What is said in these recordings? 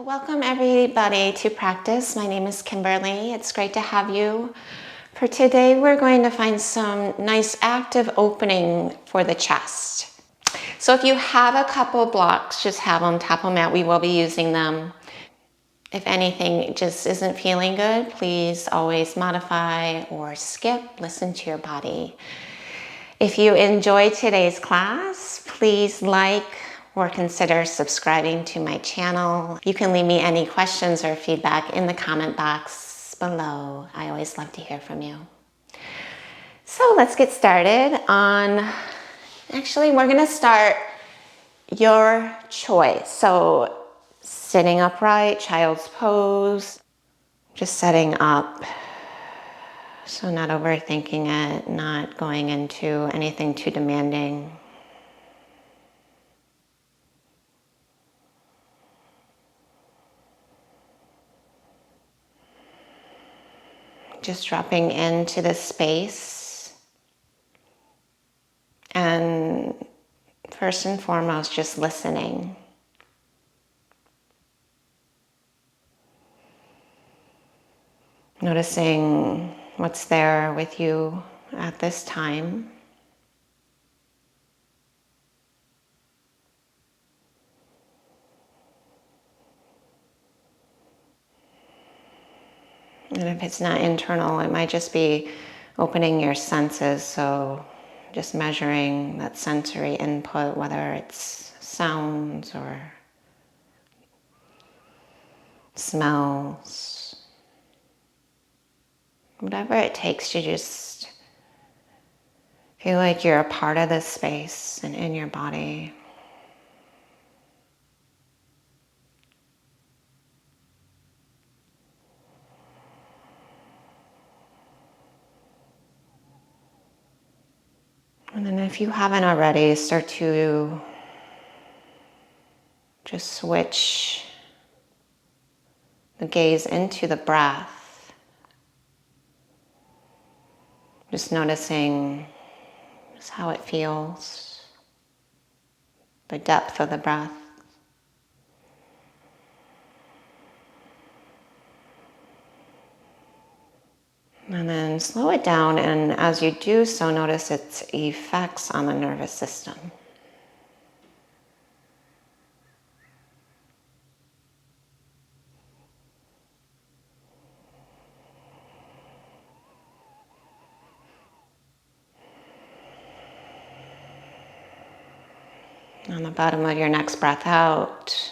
Welcome everybody to practice. My name is Kimberly. It's great to have you. For today, we're going to find some nice active opening for the chest. So if you have a couple blocks, just have them, tap them out. We will be using them. If anything just isn't feeling good, please always modify or skip. Listen to your body. If you enjoyed today's class, please like or consider subscribing to my channel. You can leave me any questions or feedback in the comment box below. I always love to hear from you. So let's get started actually we're gonna start your choice. So sitting upright, child's pose, just setting up. So not overthinking it, not going into anything too demanding. Just dropping into the space. And first and foremost, just listening. Noticing what's there with you at this time. And if it's not internal, it might just be opening your senses. So just measuring that sensory input, whether it's sounds or smells, whatever it takes to just feel like you're a part of this space and in your body. And then if you haven't already, start to just switch the gaze into the breath. Just noticing just how it feels, the depth of the breath. And then slow it down, and as you do so, notice its effects on the nervous system. On the bottom of your next breath out,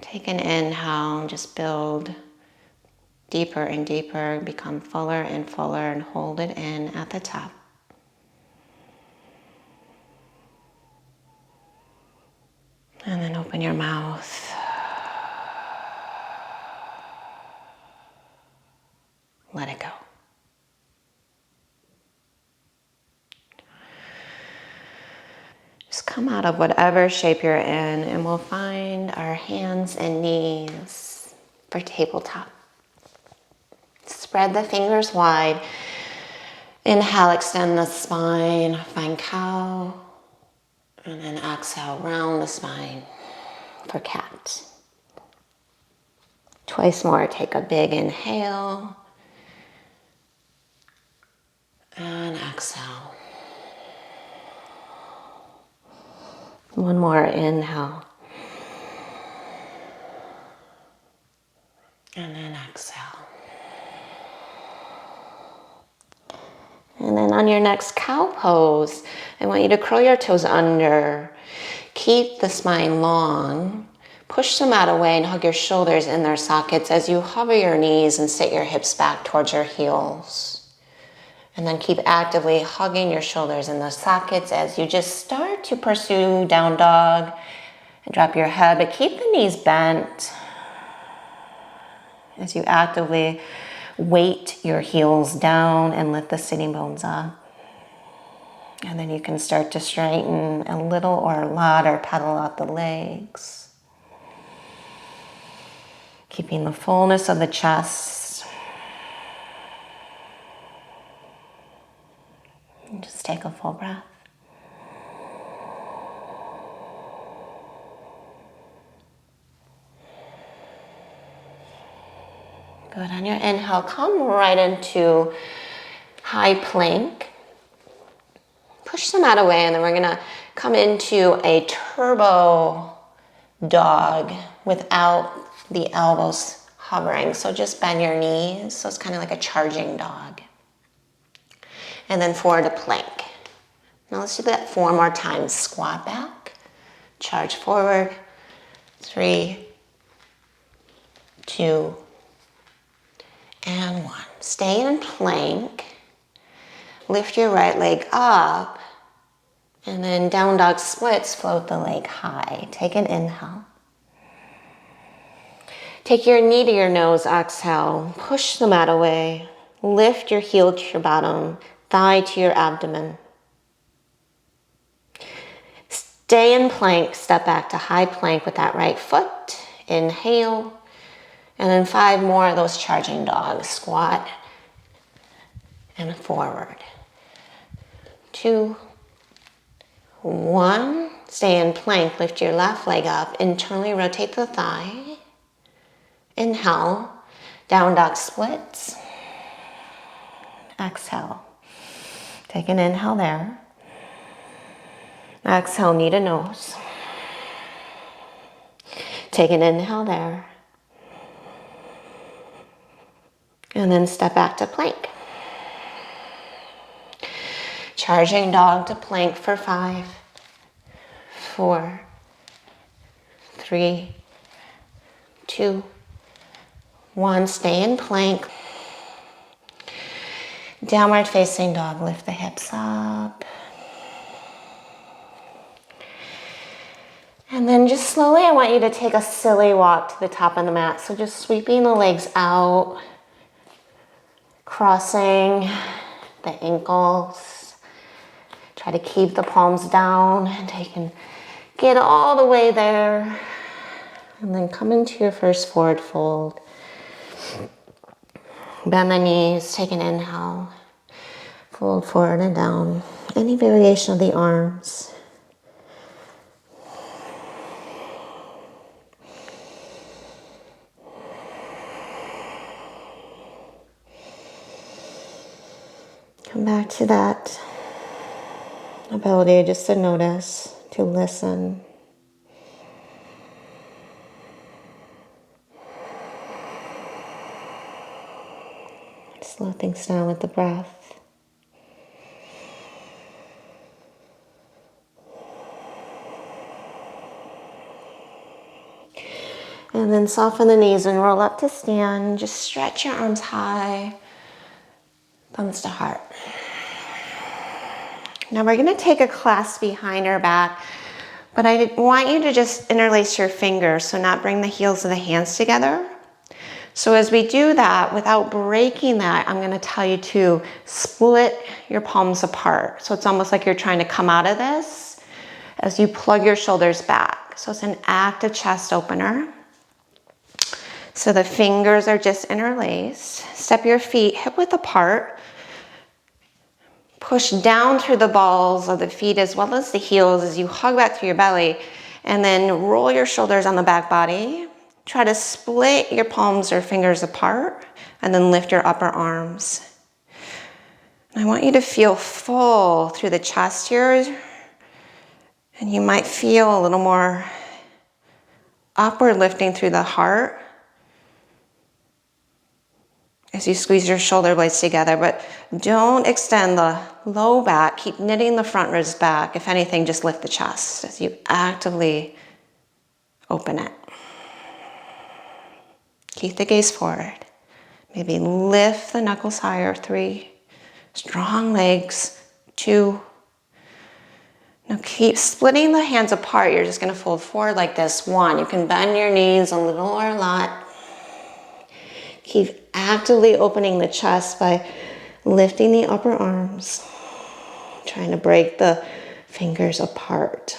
take an inhale, just build deeper and deeper, become fuller and fuller, and hold it in at the top. And then open your mouth. Let it go. Just come out of whatever shape you're in, and we'll find our hands and knees for tabletop. Spread the fingers wide. Inhale, extend the spine, find cow. And then exhale, round the spine for cat. Twice more, take a big inhale. And exhale. One more inhale. And then exhale. And then on your next cow pose, I want you to curl your toes under. Keep the spine long. Push the mat away and hug your shoulders in their sockets as you hover your knees and sit your hips back towards your heels. And then keep actively hugging your shoulders in those sockets as you just start to pursue down dog and drop your head, but keep the knees bent as you actively weight your heels down and lift the sitting bones up. And then you can start to straighten a little or a lot or pedal out the legs. Keeping the fullness of the chest. And just take a full breath. Good. On your inhale, come right into high plank. Push the mat away, and then we're gonna come into a turbo dog without the elbows hovering. So just bend your knees. So it's kind of like a charging dog. And then forward to plank. Now let's do that 4 more times. Squat back, charge forward. 3, 2, and 1. Stay in plank. Lift your right leg up. And then down dog splits, float the leg high. Take an inhale. Take your knee to your nose, exhale. Push the mat away. Lift your heel to your bottom, thigh to your abdomen. Stay in plank, step back to high plank with that right foot. Inhale. And then 5 more of those charging dogs. Squat and forward. 2, 1. Stay in plank. Lift your left leg up. Internally rotate the thigh. Inhale. Down dog splits. Exhale. Take an inhale there. Exhale, knee to nose. Take an inhale there. And then step back to plank. Charging dog to plank for 5, 4, 3, 2, 1. Stay in plank. Downward facing dog. Lift the hips up. And then just slowly, I want you to take a silly walk to the top of the mat. So just sweeping the legs out, crossing the ankles. Try to keep the palms down and get all the way there. And then come into your first forward fold. Bend the knees, take an inhale. Fold forward and down. Any variation of the arms. Come back to that ability just to notice, to listen. Slow things down with the breath. And then soften the knees and roll up to stand. Just stretch your arms high, thumbs to heart. Now we're going to take a clasp behind our back, but I want you to just interlace your fingers, so not bring the heels of the hands together. So as we do that, without breaking that, I'm going to tell you to split your palms apart. So it's almost like you're trying to come out of this as you plug your shoulders back. So it's an active chest opener. So the fingers are just interlaced. Step your feet hip width apart. Push down through the balls of the feet as well as the heels as you hug back through your belly. And then roll your shoulders on the back body. Try to split your palms or fingers apart and then lift your upper arms. And I want you to feel full through the chest here. And you might feel a little more upward lifting through the heart as you squeeze your shoulder blades together, but don't extend the low back. Keep knitting the front ribs back. If anything, just lift the chest as you actively open it. Keep the gaze forward. Maybe lift the knuckles higher. 3. Strong legs. 2. Now keep splitting the hands apart. You're just going to fold forward like this. 1. You can bend your knees a little or a lot. Keep actively opening the chest by lifting the upper arms. Trying to break the fingers apart.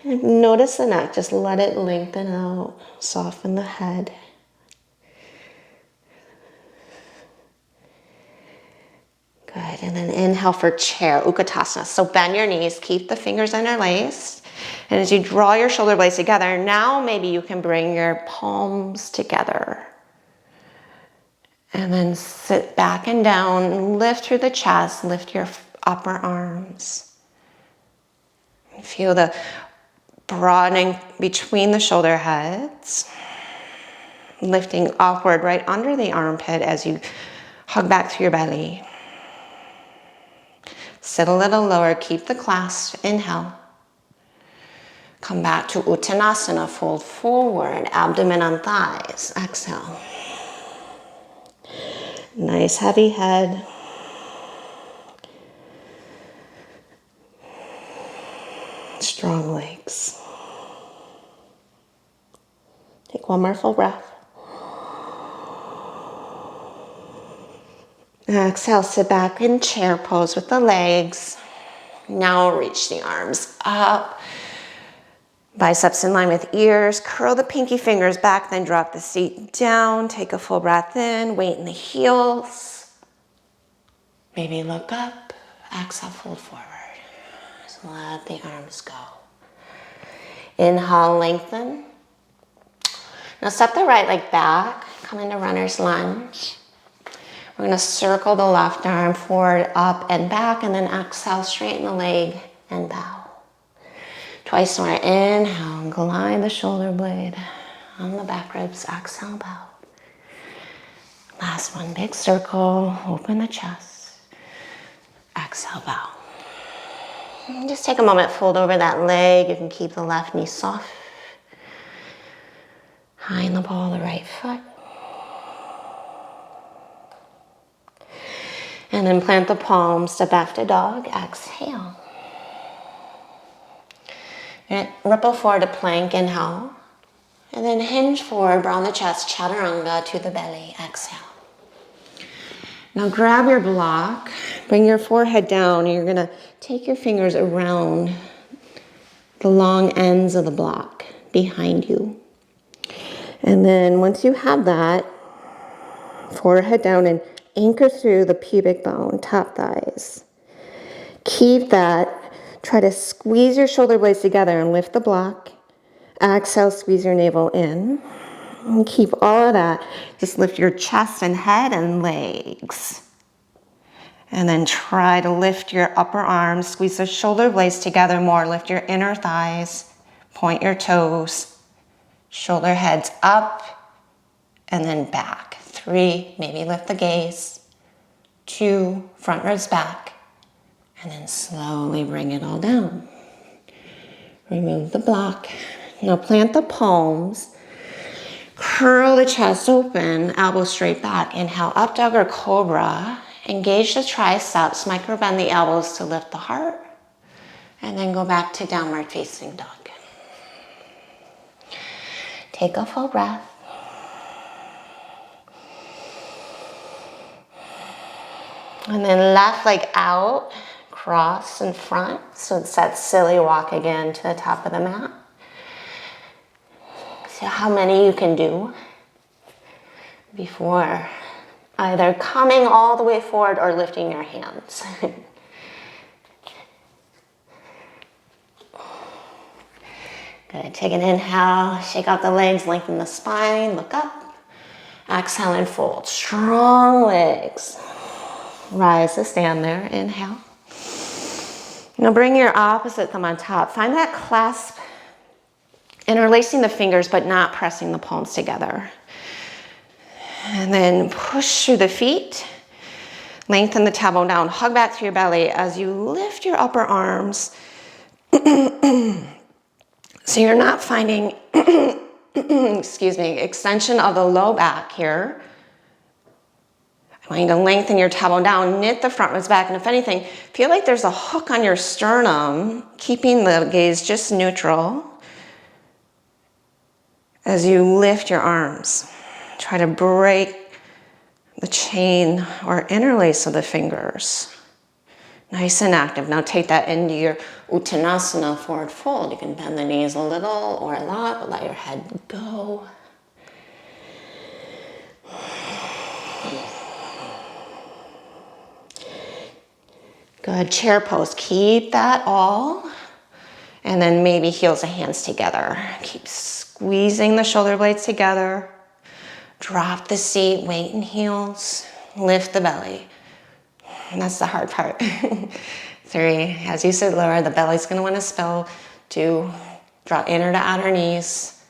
And notice the neck, just let it lengthen out, soften the head. Good, and then inhale for chair, Utkatasana. So bend your knees, keep the fingers interlaced, And as you draw your shoulder blades together, now maybe you can bring your palms together. And then sit back and down, lift through the chest, lift your upper arms. And feel the broadening between the shoulder heads, lifting upward right under the armpit as you hug back through your belly. Sit a little lower, keep the clasp, inhale. Come back to Uttanasana, fold forward, abdomen on thighs, exhale. Nice heavy head. Strong legs. Take one more full breath. Exhale, sit back in chair pose with the legs. Now reach the arms up. Biceps in line with ears. Curl the pinky fingers back, then drop the seat down. Take a full breath in. Weight in the heels. Maybe look up. Exhale, fold forward. Just let the arms go. Inhale, lengthen. Now step the right leg back. Come into runner's lunge. We're going to circle the left arm forward, up and back, and then exhale, straighten the leg and bow. Twice more. Inhale, glide the shoulder blade on the back ribs. Exhale, bow. Last one, big circle. Open the chest. Exhale, bow. And just take a moment, fold over that leg. You can keep the left knee soft. High in the ball of the right foot. And then plant the palms, step back to dog, exhale. And ripple forward to plank, inhale. And then hinge forward, brown the chest, chaturanga to the belly, exhale. Now grab your block, bring your forehead down, and you're gonna take your fingers around the long ends of the block behind you. And then once you have that, forehead down and anchor through the pubic bone, top thighs. Keep that. Try to squeeze your shoulder blades together and lift the block. Exhale, squeeze your navel in. And keep all of that. Just lift your chest and head and legs. And then try to lift your upper arms. Squeeze the shoulder blades together more. Lift your inner thighs. Point your toes. Shoulder heads up and then back. 3, maybe lift the gaze. 2, front ribs back. And then slowly bring it all down. Remove the block. Now plant the palms. Curl the chest open, elbows straight back. Inhale, up dog or cobra. Engage the triceps, micro bend the elbows to lift the heart. And then go back to downward facing dog. Take a full breath. And then left leg out, cross in front. So it's that silly walk again to the top of the mat. See how many you can do before either coming all the way forward or lifting your hands. Good, take an inhale, shake out the legs, lengthen the spine, look up. Exhale and fold, strong legs. Rise to stand there, inhale. Now bring your opposite thumb on top. Find that clasp, interlacing the fingers but not pressing the palms together. And then push through the feet. Lengthen the tailbone down. Hug back through your belly as you lift your upper arms. So you're not finding, excuse me, extension of the low back here. I want you to lengthen your tailbone down, knit the front ribs back, and if anything, feel like there's a hook on your sternum, keeping the gaze just neutral as you lift your arms. Try to break the chain or interlace of the fingers. Nice and active. Now take that into your Uttanasana, forward fold. You can bend the knees a little or a lot, but let your head go. Good, chair pose. Keep that all. And then maybe heels and hands together. Keep squeezing the shoulder blades together. Drop the seat, weight and heels. Lift the belly. And that's the hard part. 3, as you sit lower, the belly's gonna wanna spill. 2, draw inner to outer knees.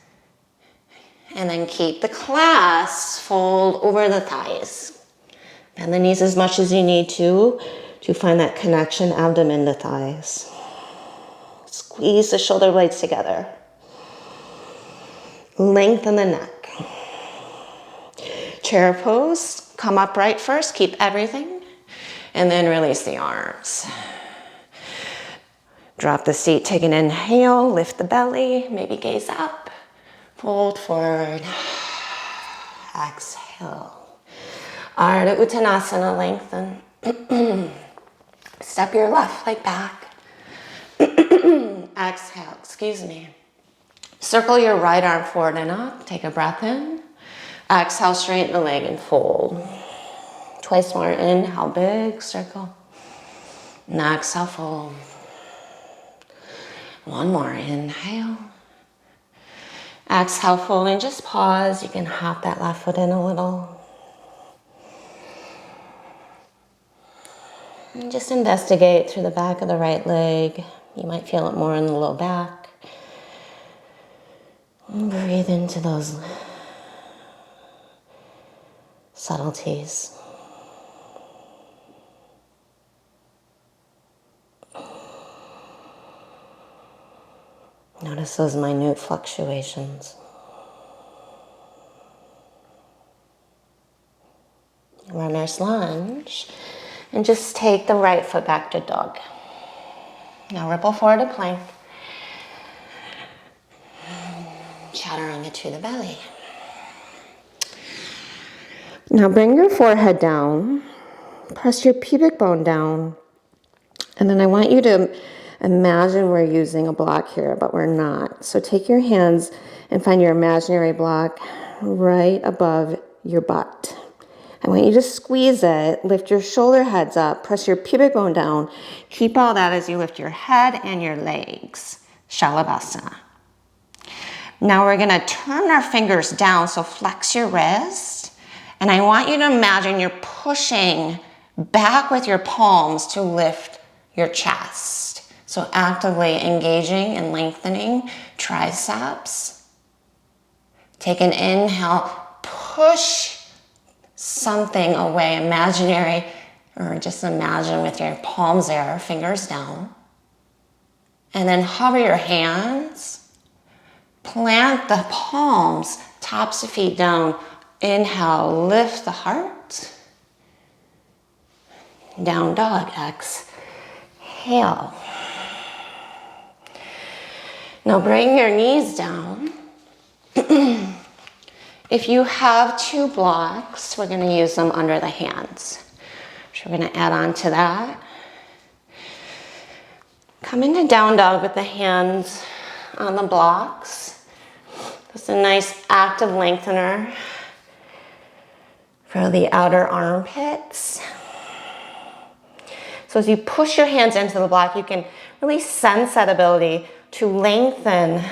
And then keep the clasp, fold over the thighs. Bend the knees as much as you need to find that connection, abdomen to thighs. Squeeze the shoulder blades together. Lengthen the neck. Chair pose, come upright first, keep everything, and then release the arms. Drop the seat, take an inhale, lift the belly, maybe gaze up, fold forward, exhale. Ardha Uttanasana, lengthen. Step your left leg back. Exhale, excuse me. Circle your right arm forward and up. Take a breath in. Exhale, straighten the leg and fold. Twice more. Inhale, big circle. And exhale, fold. One more. Inhale. Exhale, fold, and just pause. You can hop that left foot in a little. And just investigate through the back of the right leg. You might feel it more in the low back. And breathe into those subtleties. Notice those minute fluctuations. Runner's lunge. And just take the right foot back to dog. Now ripple forward to plank. Chaturanga to the belly. Now bring your forehead down. Press your pubic bone down. And then I want you to imagine we're using a block here, but we're not. So take your hands and find your imaginary block right above your butt. I want you to squeeze it, lift your shoulder heads up, press your pubic bone down. Keep all that as you lift your head and your legs. Shalabhasana. Now we're gonna turn our fingers down, so flex your wrist. And I want you to imagine you're pushing back with your palms to lift your chest. So actively engaging and lengthening triceps. Take an inhale, push something away, imaginary, or just imagine with your palms there, fingers down. And then hover your hands, plant the palms, tops of feet down. Inhale, lift the heart. Down dog, exhale. Now bring your knees down. If you have 2 blocks, we're going to use them under the hands. So we're going to add on to that. Come into down dog with the hands on the blocks. That's a nice active lengthener for the outer armpits. So as you push your hands into the block, you can really sense that ability to lengthen,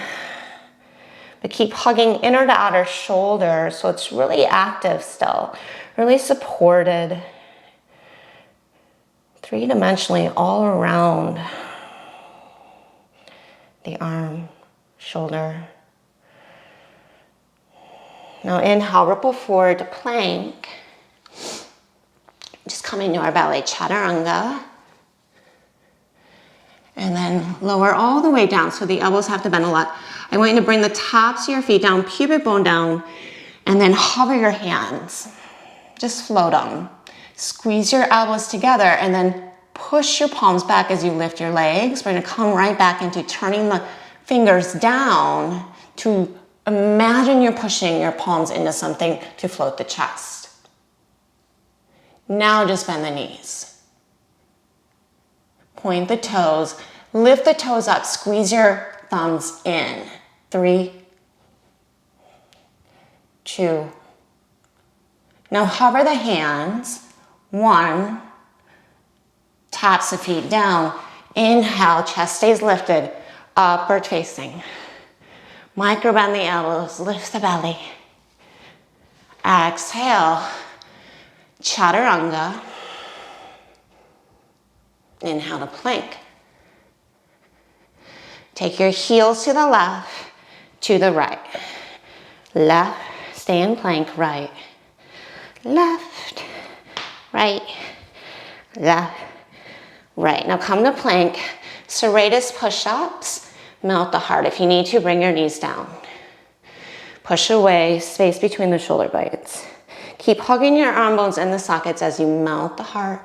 but keep hugging inner to outer shoulder, so it's really active still, really supported, 3-dimensionally all around the arm, shoulder. Now inhale, ripple forward to plank. Just coming to our belly, chaturanga. And then lower all the way down, so the elbows have to bend a lot. I want you to bring the tops of your feet down, pubic bone down, and then hover your hands. Just float them. Squeeze your elbows together, and then push your palms back as you lift your legs. We're gonna come right back into turning the fingers down to imagine you're pushing your palms into something to float the chest. Now just bend the knees. Point the toes, lift the toes up, squeeze your thumbs in. 3, 2. Now hover the hands. 1, taps the feet down. Inhale, chest stays lifted. Upward facing. Micro bend the elbows, lift the belly. Exhale, chaturanga. Inhale to plank. Take your heels to the left, to the right. Left, stay in plank, right. Left, right, left, right. Now come to plank. Serratus push-ups, melt the heart. If you need to, bring your knees down. Push away, space between the shoulder blades. Keep hugging your arm bones in the sockets as you melt the heart.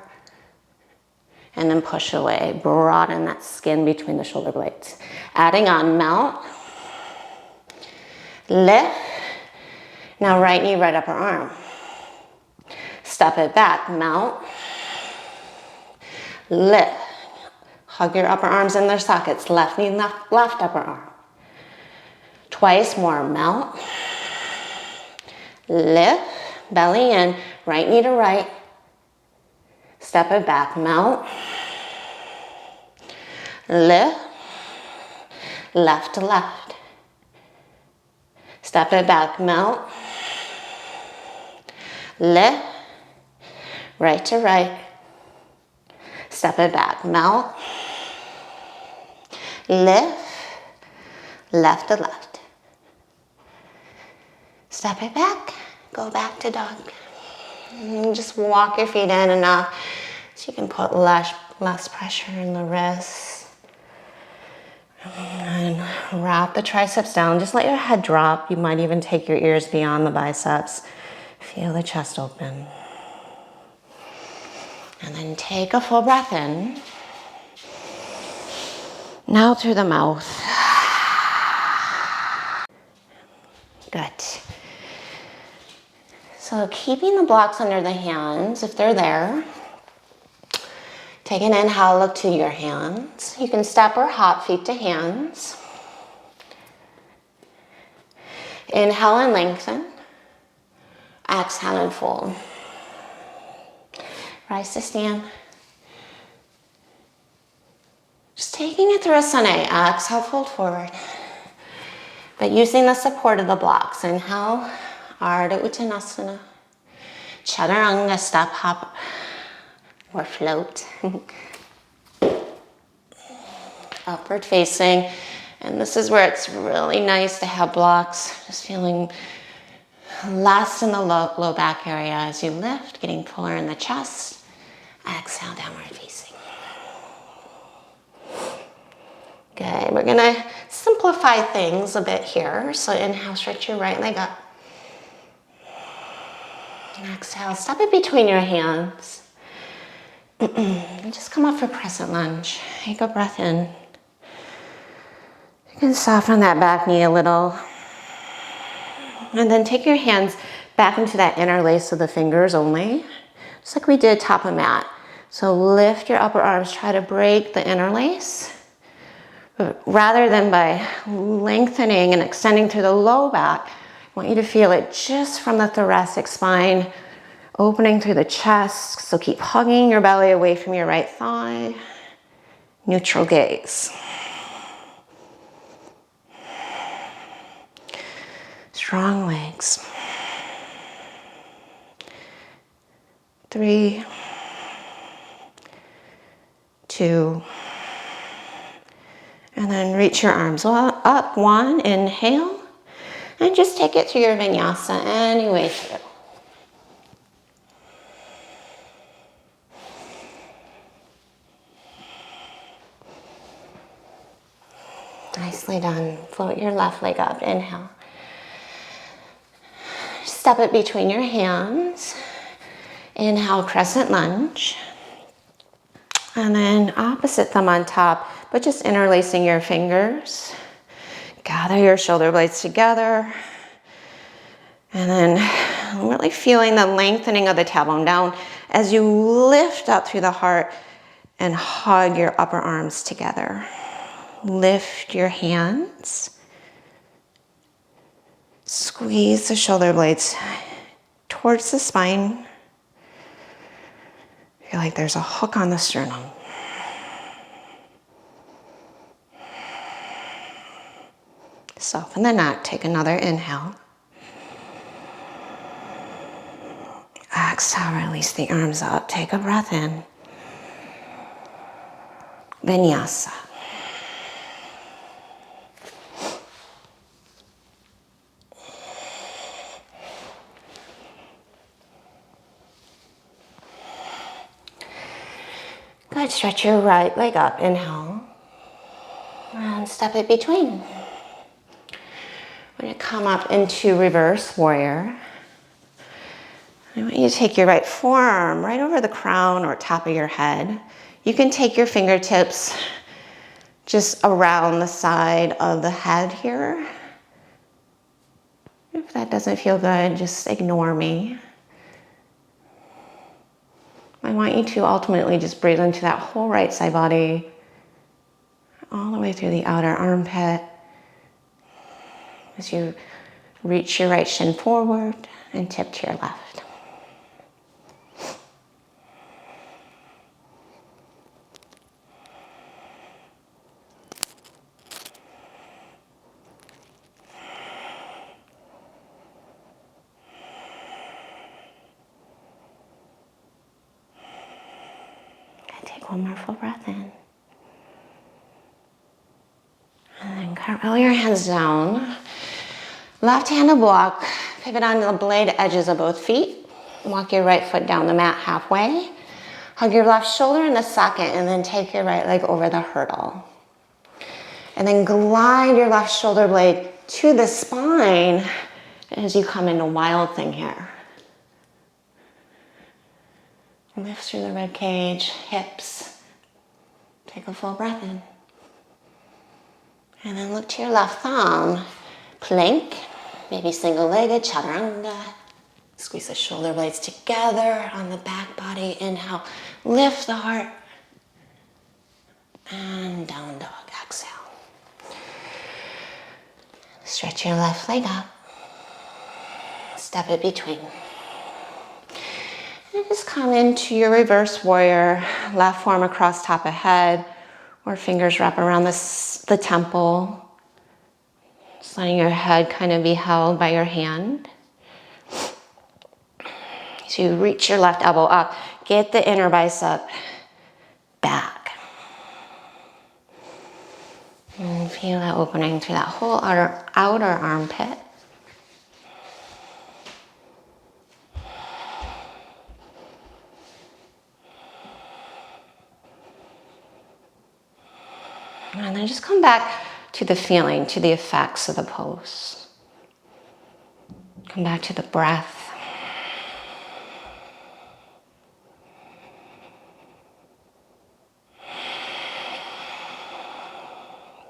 And then push away. Broaden that skin between the shoulder blades. Adding on, melt. Lift. Now right knee, right upper arm. Step it back, melt. Lift. Hug your upper arms in their sockets. Left knee, left upper arm. Twice more, melt. Lift, belly in, right knee to right. Step it back, melt. Lift, left to left. Step it back, melt. Lift, right to right. Step it back, melt. Lift, left to left. Step it back, go back to dog. And just walk your feet in enough so you can put less pressure in the wrists. And wrap the triceps down. Just let your head drop. You might even take your ears beyond the biceps. Feel the chest open. And then take a full breath in. Now through the mouth. Good. So keeping the blocks under the hands, if they're there. Take an inhale, look to your hands. You can step or hop feet to hands. Inhale and lengthen. Exhale and fold. Rise to stand. Just taking it through a sun A. Exhale, fold forward. But using the support of the blocks. Inhale, Ardha Uttanasana. Chaturanga, step, hop, or float. Upward facing. And this is where it's really nice to have blocks. Just feeling less in the low back area as you lift, getting fuller in the chest. Exhale, downward facing. Good. We're going to simplify things a bit here. So inhale, stretch your right leg up. And exhale, step it between your hands. And just come up for crescent lunge. Take a breath in. You can soften that back knee a little. And then take your hands back into that interlace of the fingers only. Just like we did top of mat. So lift your upper arms, try to break the interlace. But rather than by lengthening and extending through the low back, I want you to feel it just from the thoracic spine, opening through the chest. So keep hugging your belly away from your right thigh. Neutral gaze. Strong legs. 3, 2, and then reach your arms up. 1, inhale, and just take it through your vinyasa any way through. Nicely done. Float your left leg up, inhale. Step it between your hands. Inhale, crescent lunge. And then opposite thumb on top, but just interlacing your fingers. Gather your shoulder blades together. And then really feeling the lengthening of the tailbone down as you lift up through the heart and hug your upper arms together. Lift your hands. Squeeze the shoulder blades towards the spine. Feel like there's a hook on the sternum. Soften the neck, take another inhale. Exhale, release the arms up, take a breath in. Vinyasa. Good, stretch your right leg up, inhale. And step it between. We're going to come up into reverse warrior. I want you to take your right forearm right over the crown or top of your head. You can take your fingertips just around the side of the head here. If that doesn't feel good, just ignore me. I want you to ultimately just breathe into that whole right side body, all the way through the outer armpit, as you reach your right shin forward and tip to your left. Take one more full breath in. And then cartwheel your hands down. Left hand to block. Pivot onto the blade edges of both feet. Walk your right foot down the mat halfway. Hug your left shoulder in the socket and then take your right leg over the hurdle. And then glide your left shoulder blade to the spine as you come into wild thing here. Lift through the rib cage, hips. Take a full breath in. And then look to your left thumb. Plank, maybe single-legged, chaturanga. Squeeze the shoulder blades together on the back body. Inhale, lift the heart. And down dog, exhale. Stretch your left leg up. Step it between. And just come into your reverse warrior. Left forearm across top of head, or fingers wrap around the temple. Just letting your head kind of be held by your hand. So you reach your left elbow up. Get the inner bicep back. And feel that opening through that whole outer armpit. And then just come back to the feeling, to the effects of the pose. Come back to the breath.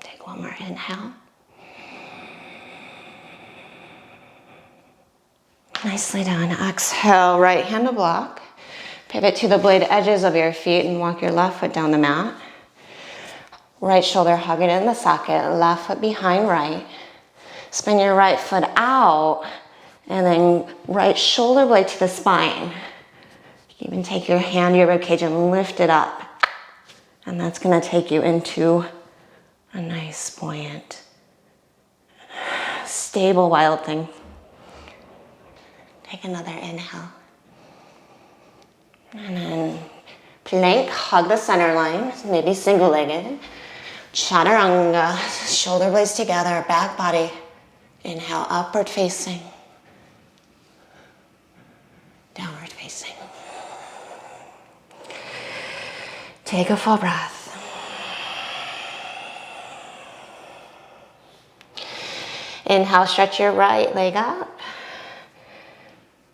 Take one more inhale. Nicely done. Exhale, right hand to block. Pivot to the blade edges of your feet and walk your left foot down the mat. Right shoulder hug it in the socket, left foot behind right. Spin your right foot out and then right shoulder blade to the spine. You can take your hand to your ribcage and lift it up. And that's gonna take you into a nice, buoyant, stable wild thing. Take another inhale. And then plank, hug the center line, maybe single-legged. Chaturanga, shoulder blades together, back body. Inhale, upward facing. Downward facing. Take a full breath. Inhale, stretch your right leg up.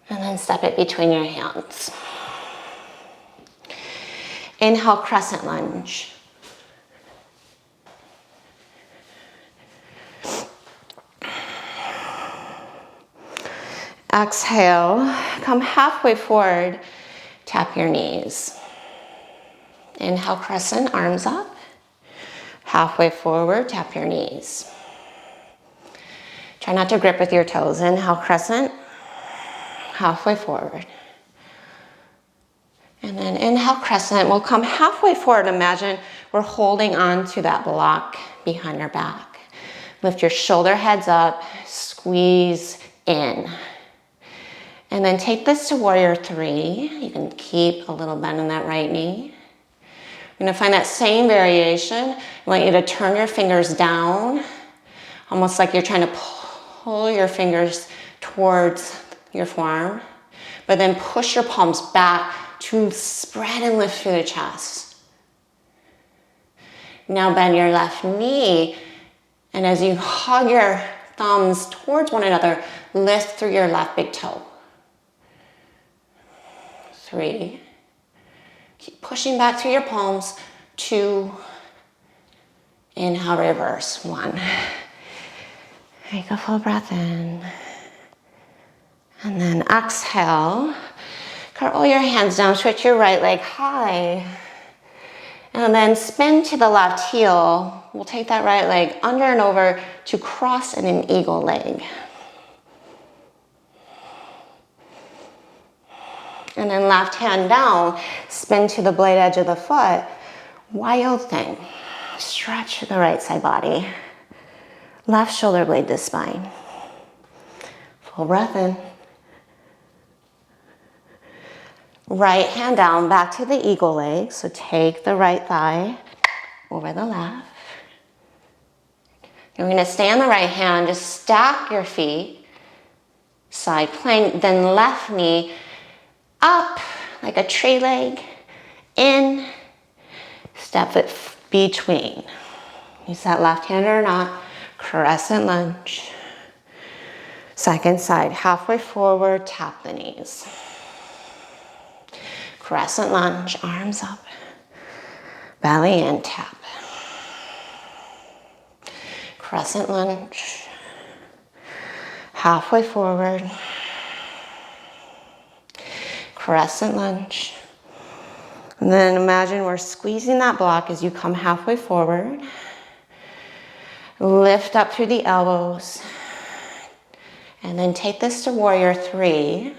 And then step it between your hands. Inhale, crescent lunge. Exhale, come halfway forward, tap your knees. Inhale, crescent, arms up. Halfway forward, tap your knees. Try not to grip with your toes. Inhale, crescent, halfway forward. And then inhale, crescent. We'll come halfway forward. Imagine we're holding on to that block behind our back. Lift your shoulder heads up, squeeze in. And then take this to warrior three. You can keep a little bend in that right knee. You're gonna find that same variation. I want you to turn your fingers down, almost like you're trying to pull your fingers towards your forearm, but then push your palms back to spread and lift through the chest. Now bend your left knee, and as you hug your thumbs towards one another, lift through your left big toe. 3. Keep pushing back through your palms. 2. Inhale, reverse. 1. Take a full breath in. And then exhale. Curl your hands down, stretch your right leg high. And then spin to the left heel. We'll take that right leg under and over to cross in an eagle leg. And then left hand down, spin to the blade edge of the foot. Wild thing. Stretch the right side body. Left shoulder blade to spine. Full breath in. Right hand down, back to the eagle leg. So take the right thigh over the left. You're gonna stay on the right hand, just stack your feet. Side plank, then left knee up like a tree leg, in, step foot between. Use that left hand or not, crescent lunge. Second side, halfway forward, tap the knees. Crescent lunge, arms up, belly in, tap. Crescent lunge, halfway forward, crescent lunge. And then imagine we're squeezing that block as you come halfway forward. Lift up through the elbows. And then take this to warrior three.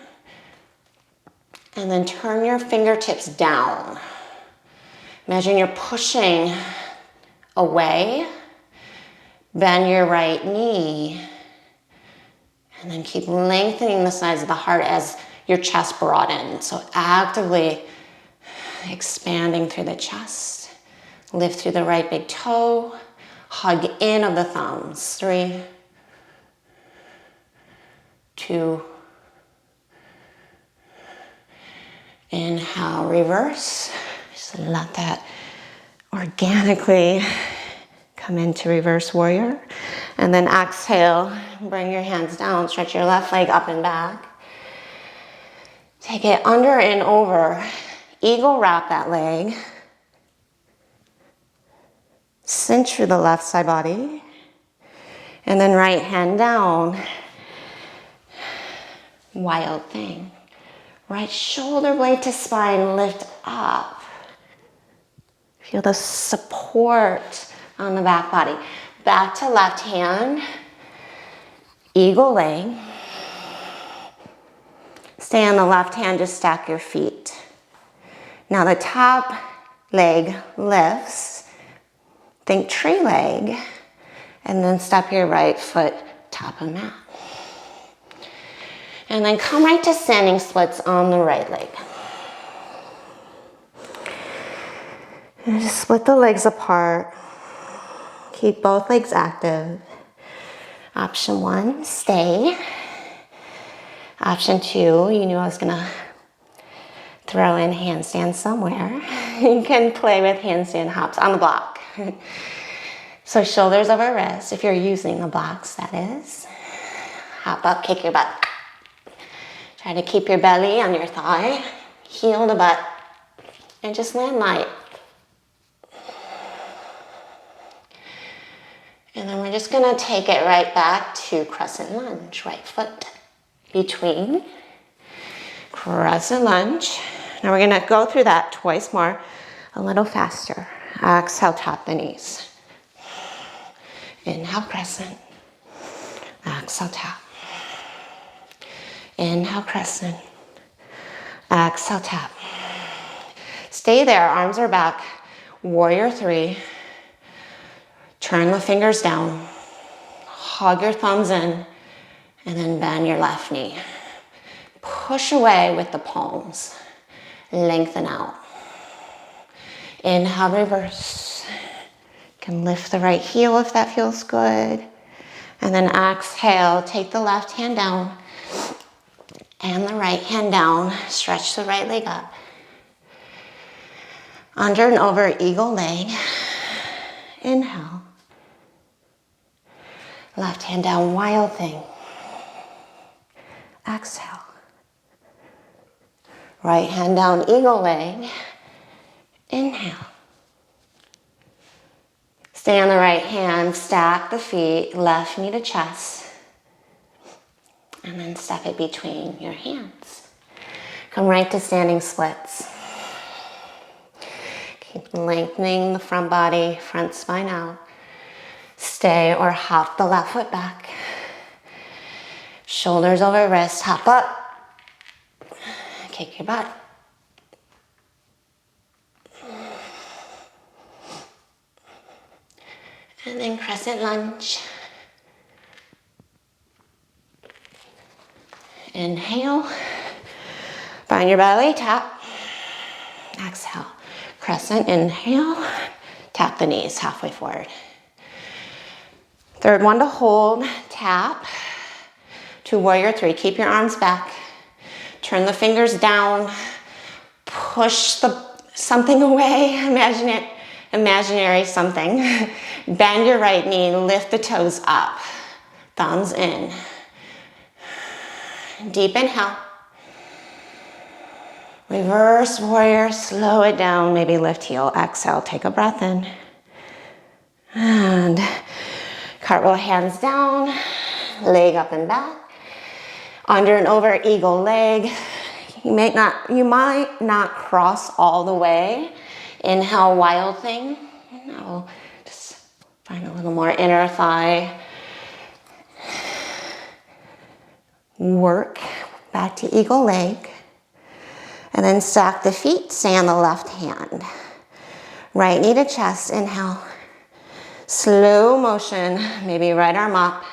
And then turn your fingertips down. Imagine you're pushing away. Bend your right knee. And then keep lengthening the sides of the heart as your chest broadens. So actively expanding through the chest. Lift through the right big toe. Hug in of the thumbs. 3, 2. Inhale, reverse. Just let that organically come into reverse warrior. And then exhale, bring your hands down, stretch your left leg up and back. Take it under and over. Eagle wrap that leg. Cinch through the left side body. And then right hand down. Wild thing. Right shoulder blade to spine, lift up. Feel the support on the back body. Back to left hand. Eagle leg. Stay on the left hand, just stack your feet. Now the top leg lifts. Think tree leg. And then step your right foot top of mat. And then come right to standing splits on the right leg. And just split the legs apart. Keep both legs active. Option 1, stay. Option 2, you knew I was gonna throw in handstand somewhere. You can play with handstand hops on the block. So shoulders over wrists, if you're using the blocks, that is. Hop up, kick your butt. Try to keep your belly on your thigh. Heel the butt. And just land light. And then we're just gonna take it right back to crescent lunge. Right foot between. Crescent lunge. Now we're gonna go through that twice more, a little faster. Exhale, tap the knees. Inhale, crescent. Exhale, tap. Inhale, crescent. Exhale, tap. Stay there, arms are back. Warrior 3. Turn the fingers down. hug your thumbs in, and then bend your left knee. Push away with the palms. Lengthen out. Inhale, reverse. You can lift the right heel if that feels good. And then exhale, take the left hand down and the right hand down. Stretch the right leg up. Under and over, eagle leg. Inhale. Left hand down, wild thing. Exhale. Right hand down, eagle leg. Inhale. Stay on the right hand, stack the feet, left knee to chest. And then step it between your hands. Come right to standing splits. Keep lengthening the front body, front spine out. Stay or hop the left foot back. Shoulders over wrists, hop up. Kick your butt. And then crescent lunge. Inhale. Find your belly, tap. Exhale. Crescent, inhale. Tap the knees halfway forward. Third one to hold, tap. To warrior three, keep your arms back. Turn the fingers down. Push something away, imaginary something. Bend your right knee, lift the toes up. Thumbs in. Deep inhale. Reverse warrior, slow it down, maybe lift heel. Exhale, take a breath in. And cartwheel, hands down, leg up and back. Under and over, eagle leg. You might not cross all the way. Inhale, wild thing. Now just find a little more inner thigh work. Back to eagle leg. And then stack the feet, stay on the left hand. Right knee to chest, inhale. Slow motion, maybe right arm up,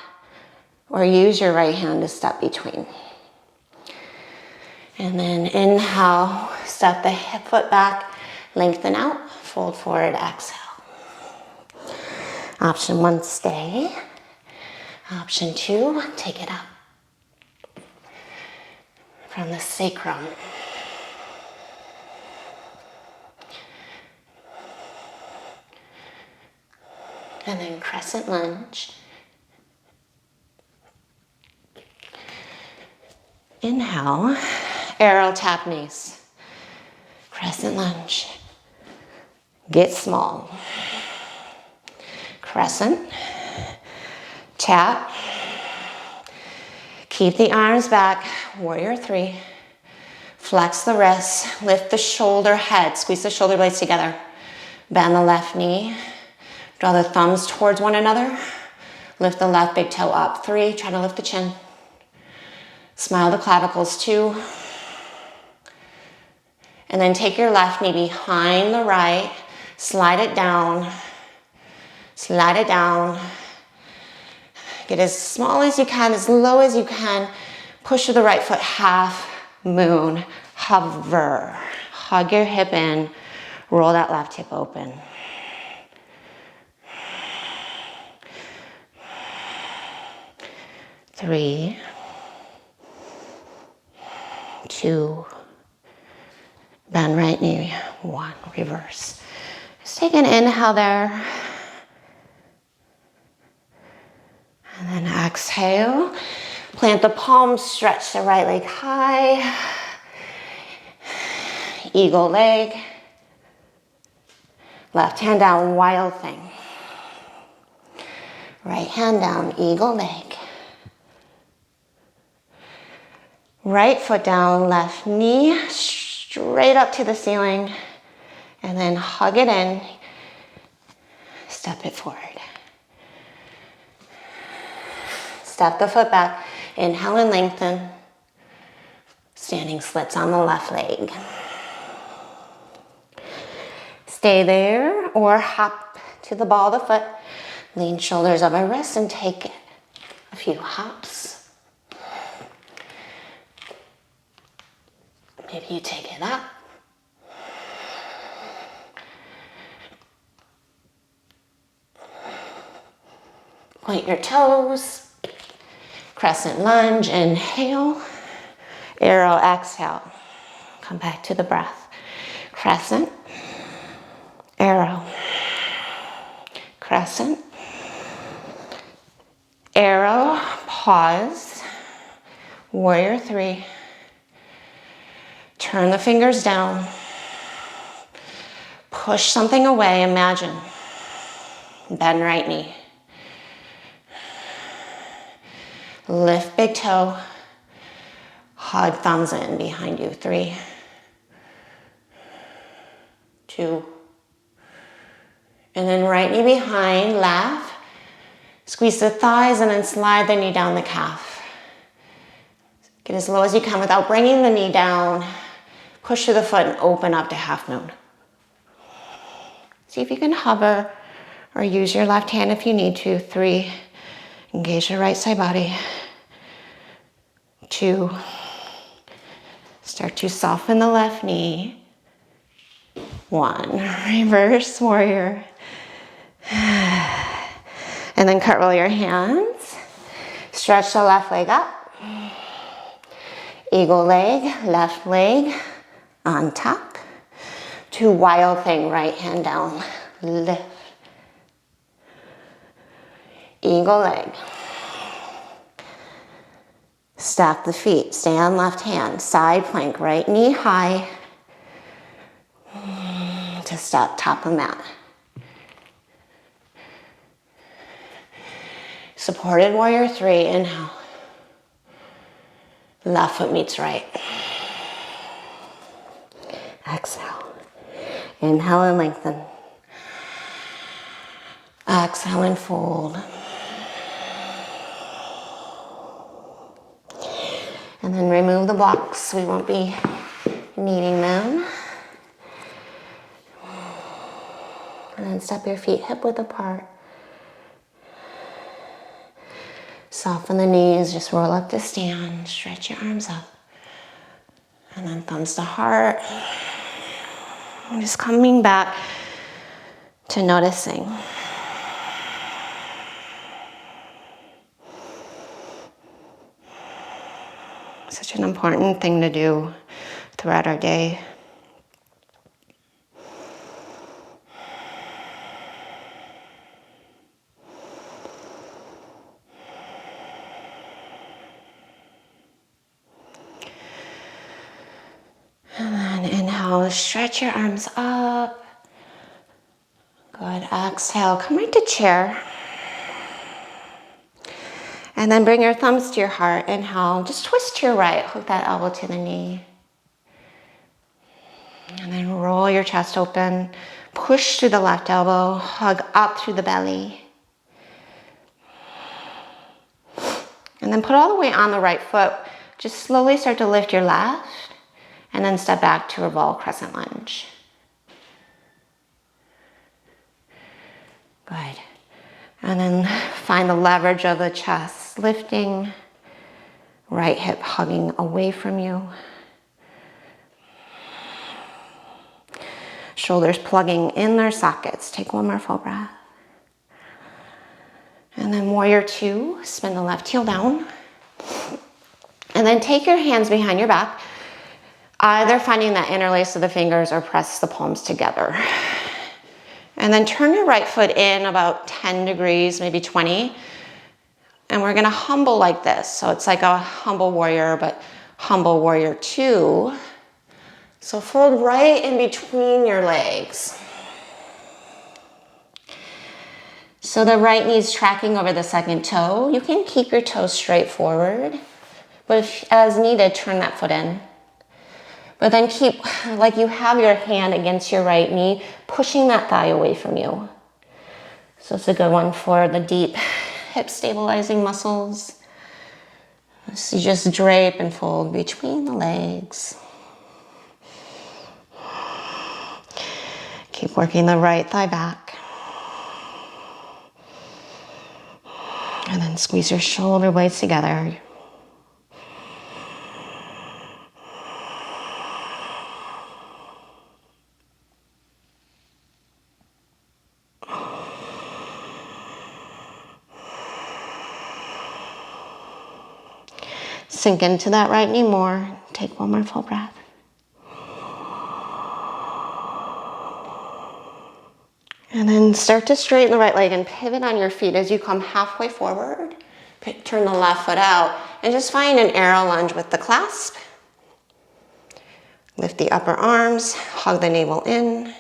or use your right hand to step between. And then inhale, step the hip foot back, lengthen out, fold forward, exhale. Option one, stay. Option two, take it up. From the sacrum. And then crescent lunge. Inhale, arrow tap knees. Crescent lunge. Get small. Crescent. Tap. Keep the arms back. Warrior three. Flex the wrists. Lift the shoulder head. Squeeze the shoulder blades together. Bend the left knee. Draw the thumbs towards one another. Lift the left big toe up. Three. Try to lift the chin. Smile the clavicles. Two. And then take your left knee behind the right. Slide it down. Slide it down. Get as small as you can, as low as you can. Push to the right foot, half moon. Hover. Hug your hip in. Roll that left hip open. Three. Two. Bend right knee. One. Reverse. Just take an inhale there. And then exhale. Plant the palms, stretch the right leg high. Eagle leg. Left hand down, wild thing. Right hand down, eagle leg. Right foot down, left knee straight up to the ceiling. And then hug it in. Step it forward. Step the foot back. Inhale and lengthen. Standing splits on the left leg. Stay there or hop to the ball of the foot. Lean shoulders over wrists and take it. a few hops. Maybe you take it up. Point your toes. Crescent lunge, inhale. Arrow, exhale. Come back to the breath. Crescent. Arrow. Crescent. Arrow. Pause. Warrior 3. Turn the fingers down. Push something away. Imagine. Bend right knee. Lift big toe. Hug thumbs in behind you. 3, 2. And then right knee behind, laugh. Squeeze the thighs and then slide the knee down the calf. Get as low as you can without bringing the knee down. Push through the foot and open up to half moon. See if you can hover or use your left hand if you need to. 3, engage the right side body. 2, start to soften the left knee. 1, reverse warrior. And then cartwheel your hands. Stretch the left leg up. Eagle leg, left leg on top. 2, wild thing, right hand down. Lift. Eagle leg. Stack the feet, stay on left hand. Side plank, right knee high. To step top of mat. Supported warrior 3, inhale. Left foot meets right. Exhale. Inhale and lengthen. Exhale and fold. And then remove the blocks. We won't be needing them. And then step your feet hip width apart. Soften the knees, just roll up to stand. Stretch your arms up. And then thumbs to heart. And just coming back to noticing. Such an important thing to do throughout our day. And then inhale, stretch your arms up. Good, exhale, come right to chair. And then bring your thumbs to your heart. Inhale, just twist to your right, hook that elbow to the knee. And then roll your chest open, push through the left elbow, hug up through the belly. And then put all the weight on the right foot. Just slowly start to lift your left. And then step back to revolve crescent lunge. Good. And then find the leverage of the chest, lifting, right hip hugging away from you. Shoulders plugging in their sockets. Take one more full breath. And then warrior 2, spin the left heel down. And then take your hands behind your back. Either finding that interlace of the fingers or press the palms together. And then turn your right foot in about 10 degrees, maybe 20. And we're gonna humble like this. So it's like a humble warrior, but humble warrior 2. So fold right in between your legs. So the right knee's tracking over the second toe. You can keep your toes straight forward, but if, as needed, turn that foot in. But then keep, like you have your hand against your right knee, pushing that thigh away from you. So it's a good one for the deep hip stabilizing muscles. So you just drape and fold between the legs. Keep working the right thigh back. And then Squeeze your shoulder blades together. Sink into that right knee more. Take one more full breath. And then start to straighten the right leg and pivot on your feet as you come halfway forward. Turn the left foot out and just find an arrow lunge with the clasp. Lift the upper arms, hug the navel in.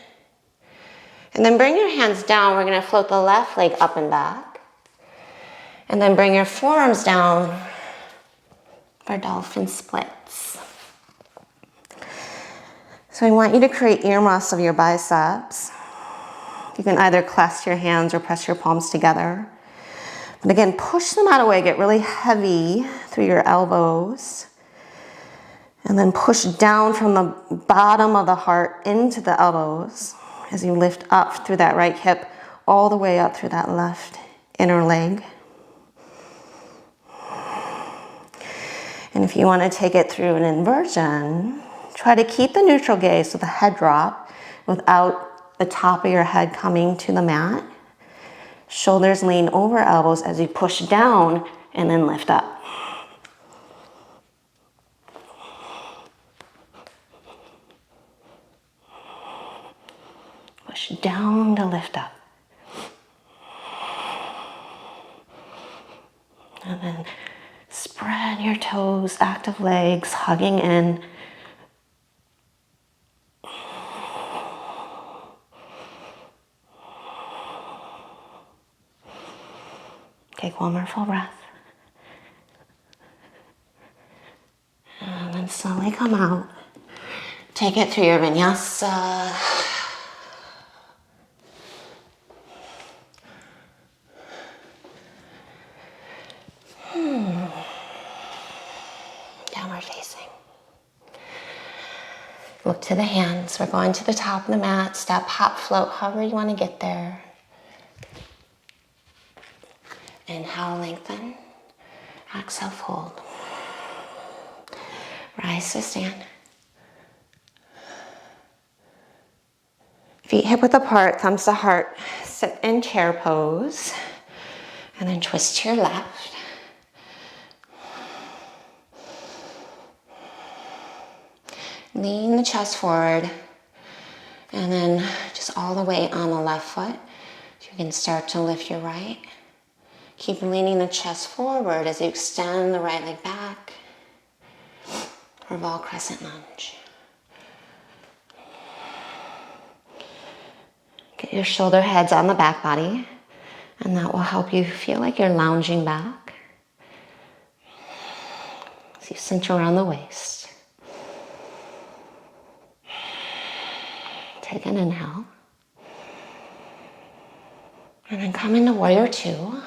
And then bring your hands down. We're going to float the left leg up and back. And then bring your forearms down for dolphin splits. So I want you to create earmuffs of your biceps. You can either clasp your hands or press your palms together. But again, push them out of the way. Get really heavy through your elbows. And then push down from the bottom of the heart into the elbows as you lift up through that right hip, all the way up through that left inner leg. And if you want to take it through an inversion, try to keep the neutral gaze, so the head drop without the top of your head coming to the mat. Shoulders lean over elbows as you push down and then lift up. Push down to lift up. And then spread your toes, active legs, hugging in. Take one more full breath. And then slowly come out. Take it through your vinyasa. Downward facing. Look to the hands. We're going to the top of the mat. Step, hop, float, however you want to get there. Inhale, lengthen. Exhale, fold. Rise to stand. Feet hip width apart, thumbs to heart. Sit in chair pose. And then twist to your left. Lean the chest forward. And then just all the way on the left foot. You can start to lift your right. Keep leaning the chest forward as you extend the right leg back. Revolve crescent lunge. Get your shoulder heads on the back body, and that will help you feel like you're lounging back. As you cinch around the waist. Take an inhale. And then come into warrior two.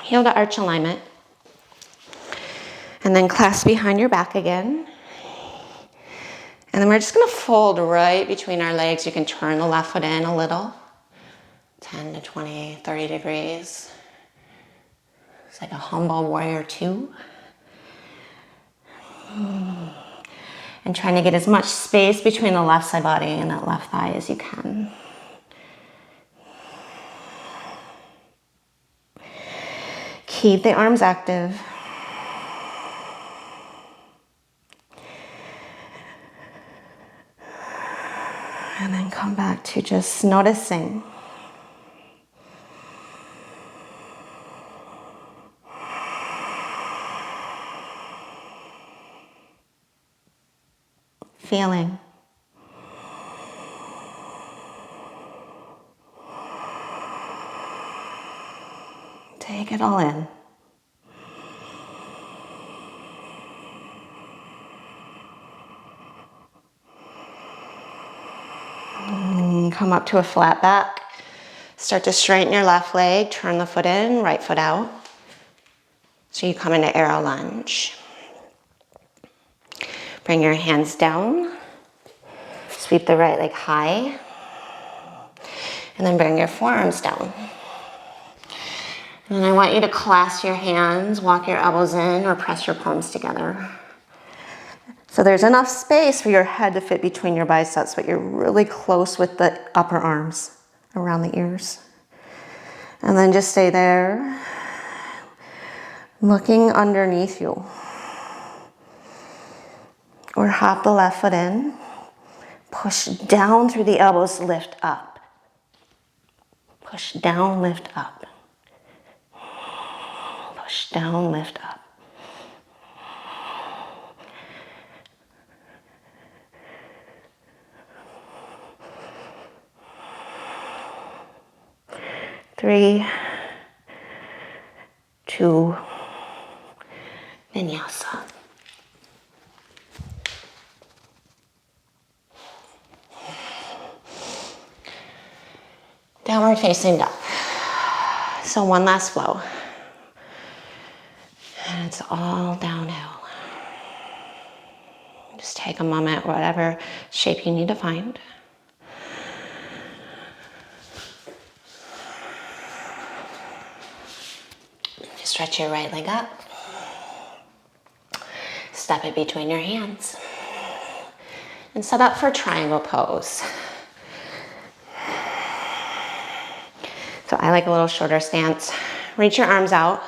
Heel to arch alignment. And then clasp behind your back again. And then we're just going to fold right between our legs. You can turn the left foot in a little. 10 to 20, 30 degrees. It's like a humble warrior two. And trying to get as much space between the left side body and that left thigh as you can. Keep the arms active. And then come back to just noticing. Feeling. Take it all in. Come up to a flat back. Start to straighten your left leg. Turn the foot in, right foot out. So you come into arrow lunge. Bring your hands down. Sweep the right leg high. And then bring your forearms down. And I want you to clasp your hands, walk your elbows in, or press your palms together. So there's enough space for your head to fit between your biceps, but you're really close with the upper arms around the ears. And then just stay there, looking underneath you. Or hop the left foot in, push down through the elbows, lift up. Push down, lift up. Push down, lift up. Three, two, vinyasa. Downward facing dog. So one last flow. And it's all downhill. Just take a moment, whatever shape you need to find. Stretch your right leg up. Step it between your hands. And set up for triangle pose. So I like a little shorter stance. Reach your arms out.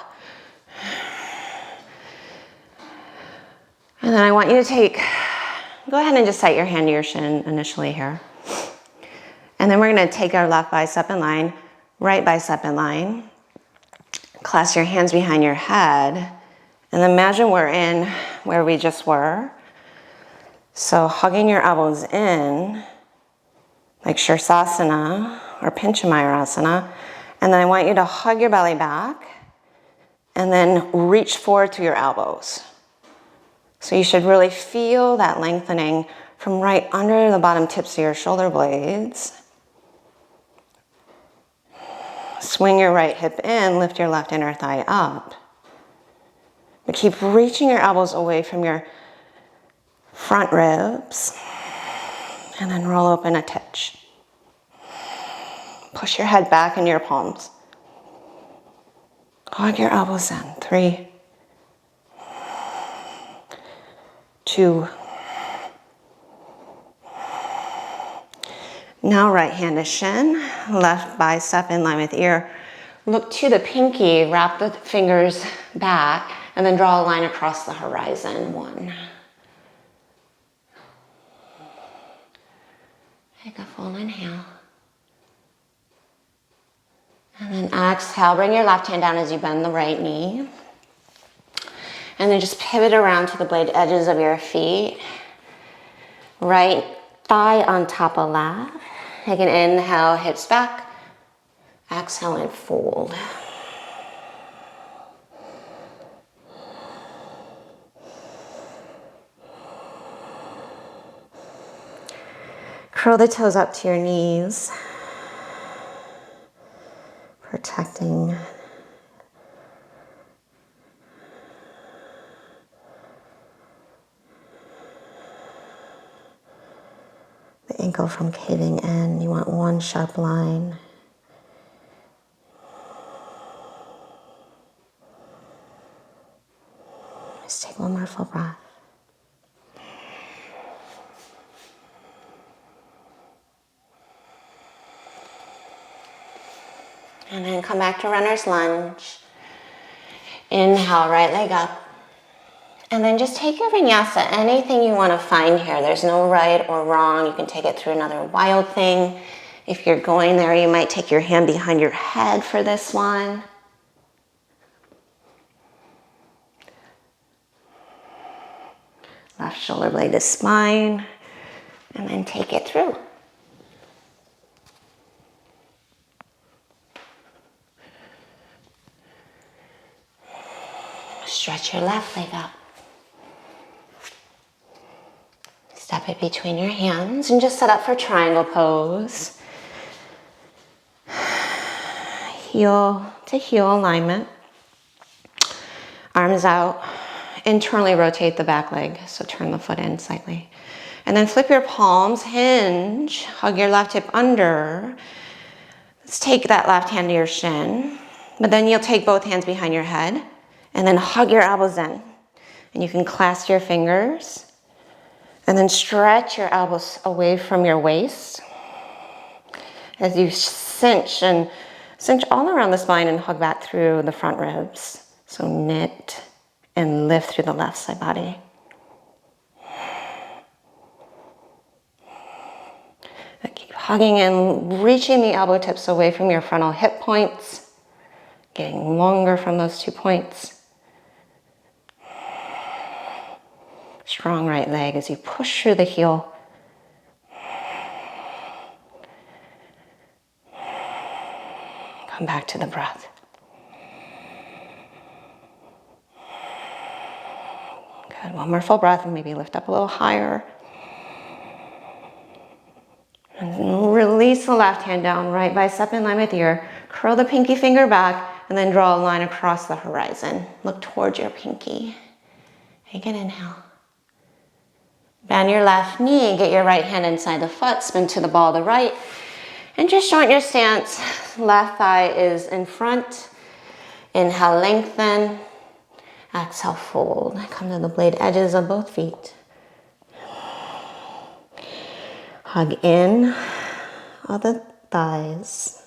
And then I want you to go ahead and just set your hand to your shin initially here. And then we're gonna take our left bicep in line, right bicep in line. Clasp your hands behind your head. And then imagine we're in where we just were. So hugging your elbows in, like Shirsasana or Pinchamayurasana. And then I want you to hug your belly back and then reach forward through your elbows. So you should really feel that lengthening from right under the bottom tips of your shoulder blades. Swing your right hip in, lift your left inner thigh up. But keep reaching your elbows away from your front ribs. And then roll open a titch. Push your head back into your palms. Hug your elbows in. 3, 2. Now right hand to shin, left bicep in line with ear. Look to the pinky, wrap the fingers back, and then draw a line across the horizon. 1. Take a full inhale. And then exhale, bring your left hand down as you bend the right knee. And then just pivot around to the blade edges of your feet. Right thigh on top of left. Take an inhale, hips back. Exhale and fold. Curl the toes up to your knees. Protecting the ankle from caving in. You want one sharp line. Just take one more full breath. And then come back to runner's lunge. Inhale, right leg up. And then just take your vinyasa, anything you want to find here. There's no right or wrong. You can take it through another wild thing. If you're going there, you might take your hand behind your head for this one. Left shoulder blade to spine. And then take it through. Stretch your left leg up. Step it between your hands and just set up for triangle pose. Heel to heel alignment. Arms out. Internally rotate the back leg, so turn the foot in slightly. And then flip your palms, hinge, hug your left hip under. Let's take that left hand to your shin. But then you'll take both hands behind your head and then hug your elbows in. And you can clasp your fingers and then stretch your elbows away from your waist as you cinch all around the spine and hug back through the front ribs. So knit and lift through the left side body. And keep hugging and reaching the elbow tips away from your frontal hip points, getting longer from those 2 points. Strong right leg as you push through the heel. Come back to the breath. Good, one more full breath and maybe lift up a little higher. And release the left hand down, right bicep in line with ear. Curl the pinky finger back and then draw a line across the horizon. Look towards your pinky. Take an inhale. Bend your left knee, get your right hand inside the foot, spin to the ball of the right, and just joint your stance. Left thigh is in front. Inhale, lengthen. Exhale, fold. Come to the blade edges of both feet. Hug in all the thighs.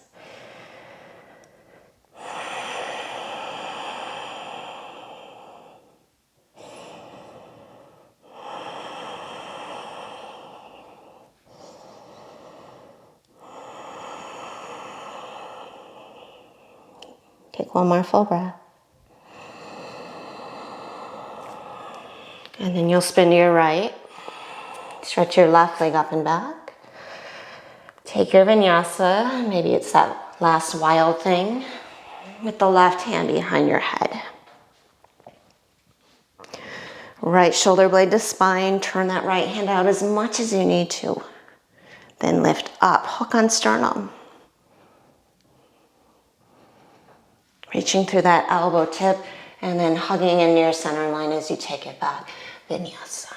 Take one more full breath. And then you'll spin to your right. Stretch your left leg up and back. Take your vinyasa. Maybe it's that last wild thing with the left hand behind your head. Right shoulder blade to spine. Turn that right hand out as much as you need to. Then lift up. Hook on sternum. Reaching through that elbow tip and then hugging in near center line as you take it back. Vinyasa.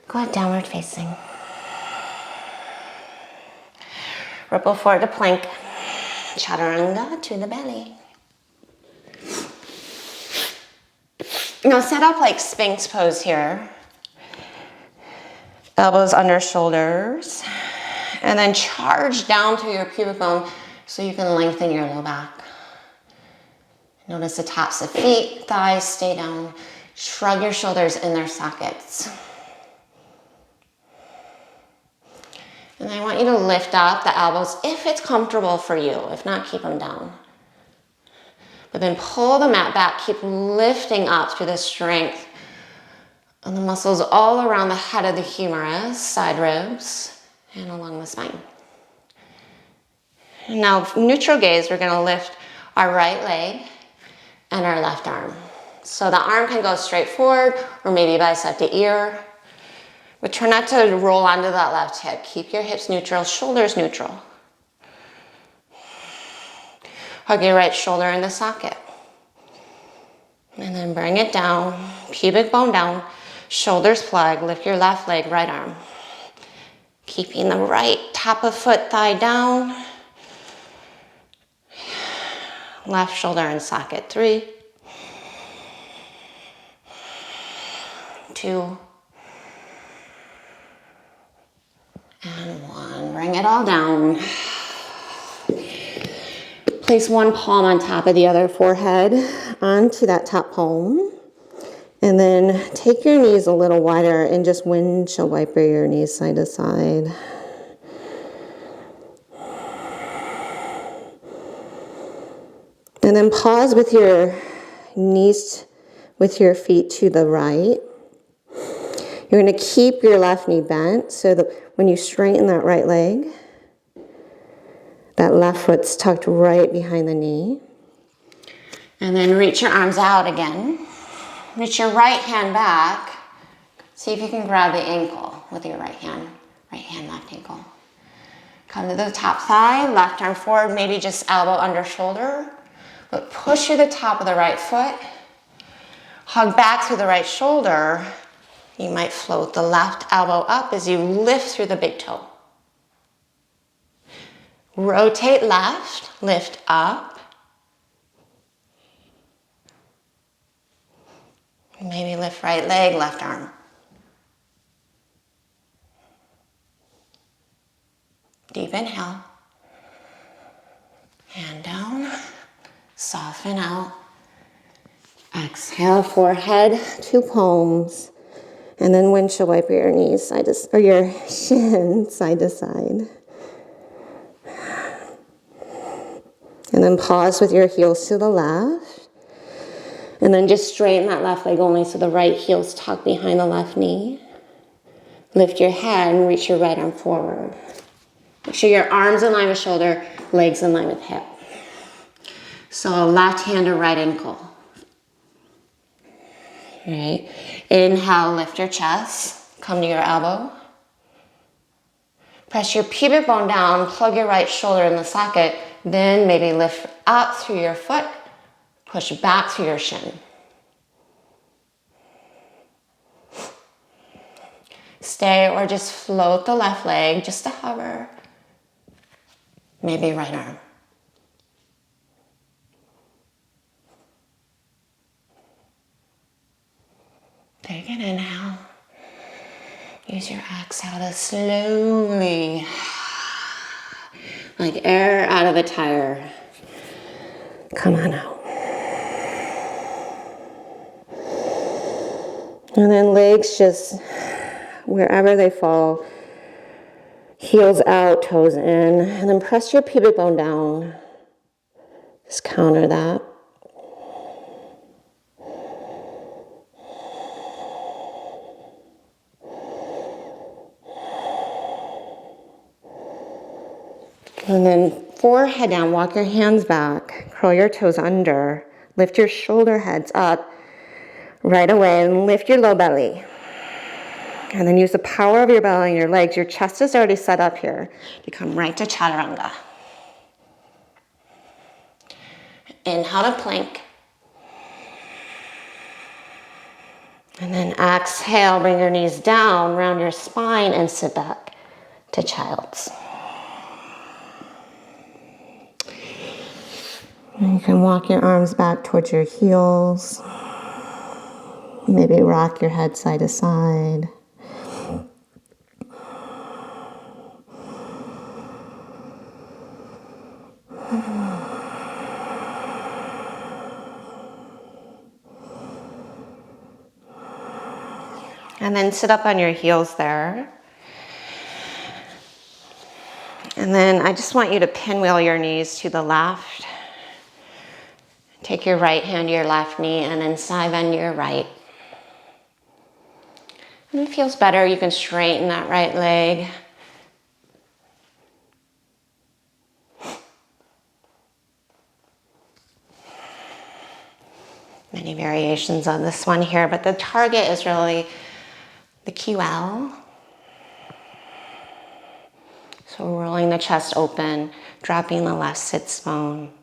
Go ahead, downward facing. Ripple forward to plank. Chaturanga to the belly. Now set up like Sphinx pose here. Elbows under shoulders. And then charge down through your pubic bone so you can lengthen your low back. Notice the tops of feet, thighs stay down. Shrug your shoulders in their sockets. And I want you to lift up the elbows if it's comfortable for you. If not, keep them down. But then pull the mat back. Keep lifting up through the strength and the muscles all around the head of the humerus, side ribs, and along the spine. And now, neutral gaze, we're going to lift our right leg and our left arm. So the arm can go straight forward or maybe bicep to ear. But try not to roll onto that left hip. Keep your hips neutral, shoulders neutral. Hug your right shoulder in the socket. And then bring it down, pubic bone down, shoulders plug, lift your left leg, right arm. Keeping the right top of foot, thigh down. Left shoulder in socket. 3, 2, and 1. Bring it all down. Place one palm on top of the other, forehead onto that top palm. And then take your knees a little wider and just windshield wiper your knees side to side. And then pause with your knees, with your feet to the right. You're going to keep your left knee bent so that when you straighten that right leg, that left foot's tucked right behind the knee. And then reach your arms out again. Reach your right hand back. See if you can grab the ankle with your right hand, left ankle. Come to the top thigh, left arm forward, maybe just elbow under shoulder. But push through the top of the right foot. Hug back through the right shoulder. You might float the left elbow up as you lift through the big toe. Rotate left, lift up. Maybe lift right leg, left arm. Deep inhale. Hand down, soften out. Exhale, forehead to palms. And then windshield wiper your knees or your shin side to side. And then pause with your heels to the left. And then just straighten that left leg only so the right heel's tucked behind the left knee. Lift your head and reach your right arm forward. Make sure your arms in line with shoulder, legs in line with hip. So left hand to right ankle. All right. Inhale, lift your chest. Come to your elbow. Press your pubic bone down, plug your right shoulder in the socket, then maybe lift up through your foot, push back through your shin. Stay or just float the left leg just to hover. Maybe right arm. Take an inhale. Use your exhale to slowly, like air out of a tire, come on out. And then legs just wherever they fall, heels out, toes in, and then press your pubic bone down. Just counter that. And then forehead down, walk your hands back, curl your toes under, lift your shoulder heads up right away, and lift your low belly. And then use the power of your belly and your legs. Your chest is already set up here to come right to chaturanga. Inhale to plank. And then exhale, bring your knees down, round your spine, and sit back to child's. And you can walk your arms back towards your heels. Maybe rock your head side to side. And then sit up on your heels there. And then I just want you to pinwheel your knees to the left. Take your right hand to your left knee and then side bend your right. And if it feels better, you can straighten that right leg. Many variations on this one here, but the target is really the QL. So rolling the chest open, dropping the left sits bone.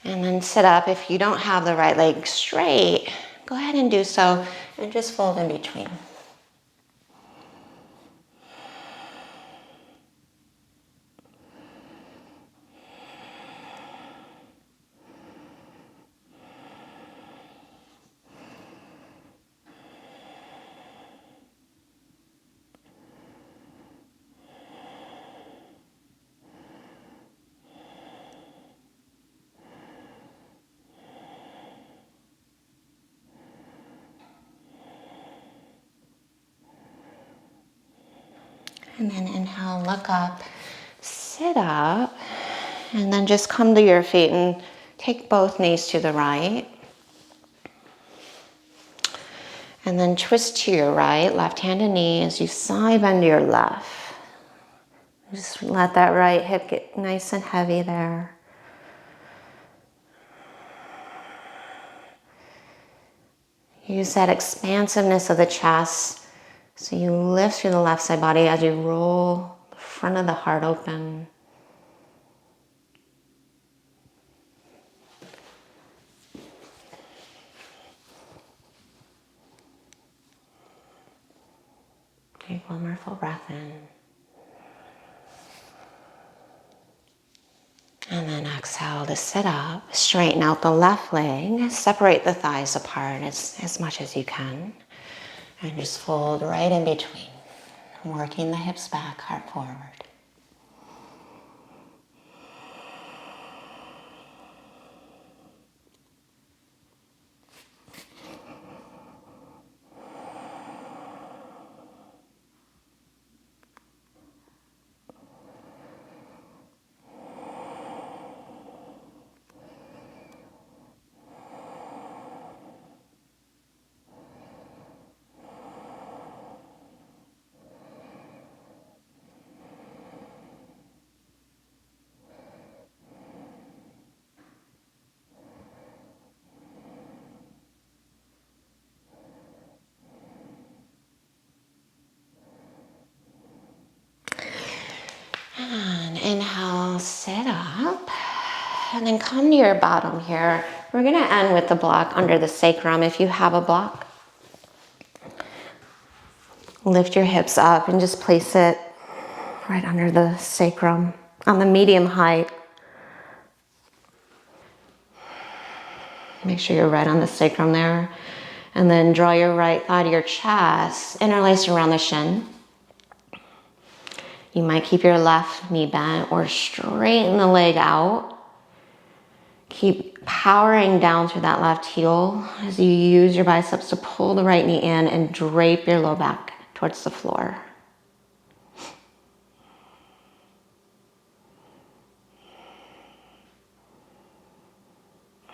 And then sit up. If you don't have the right leg straight, go ahead and do so and just fold in between. And then inhale, look up, sit up, and then just come to your feet and take both knees to the right. And then twist to your right, left hand to knee as you side bend to your left. Just let that right hip get nice and heavy there. Use that expansiveness of the chest So you lift through the left side body as you roll the front of the heart open. Take one more full breath in. And then exhale to sit up. Straighten out the left leg. Separate the thighs apart as much as you can. And just fold right in between. Working the hips back, heart forward. And inhale, sit up. And then come to your bottom here. We're gonna end with the block under the sacrum if you have a block. Lift your hips up and just place it right under the sacrum on the medium height. Make sure you're right on the sacrum there. And then draw your right thigh to your chest, interlace around the shin. You might keep your left knee bent or straighten the leg out. Keep powering down through that left heel as you use your biceps to pull the right knee in and drape your low back towards the floor.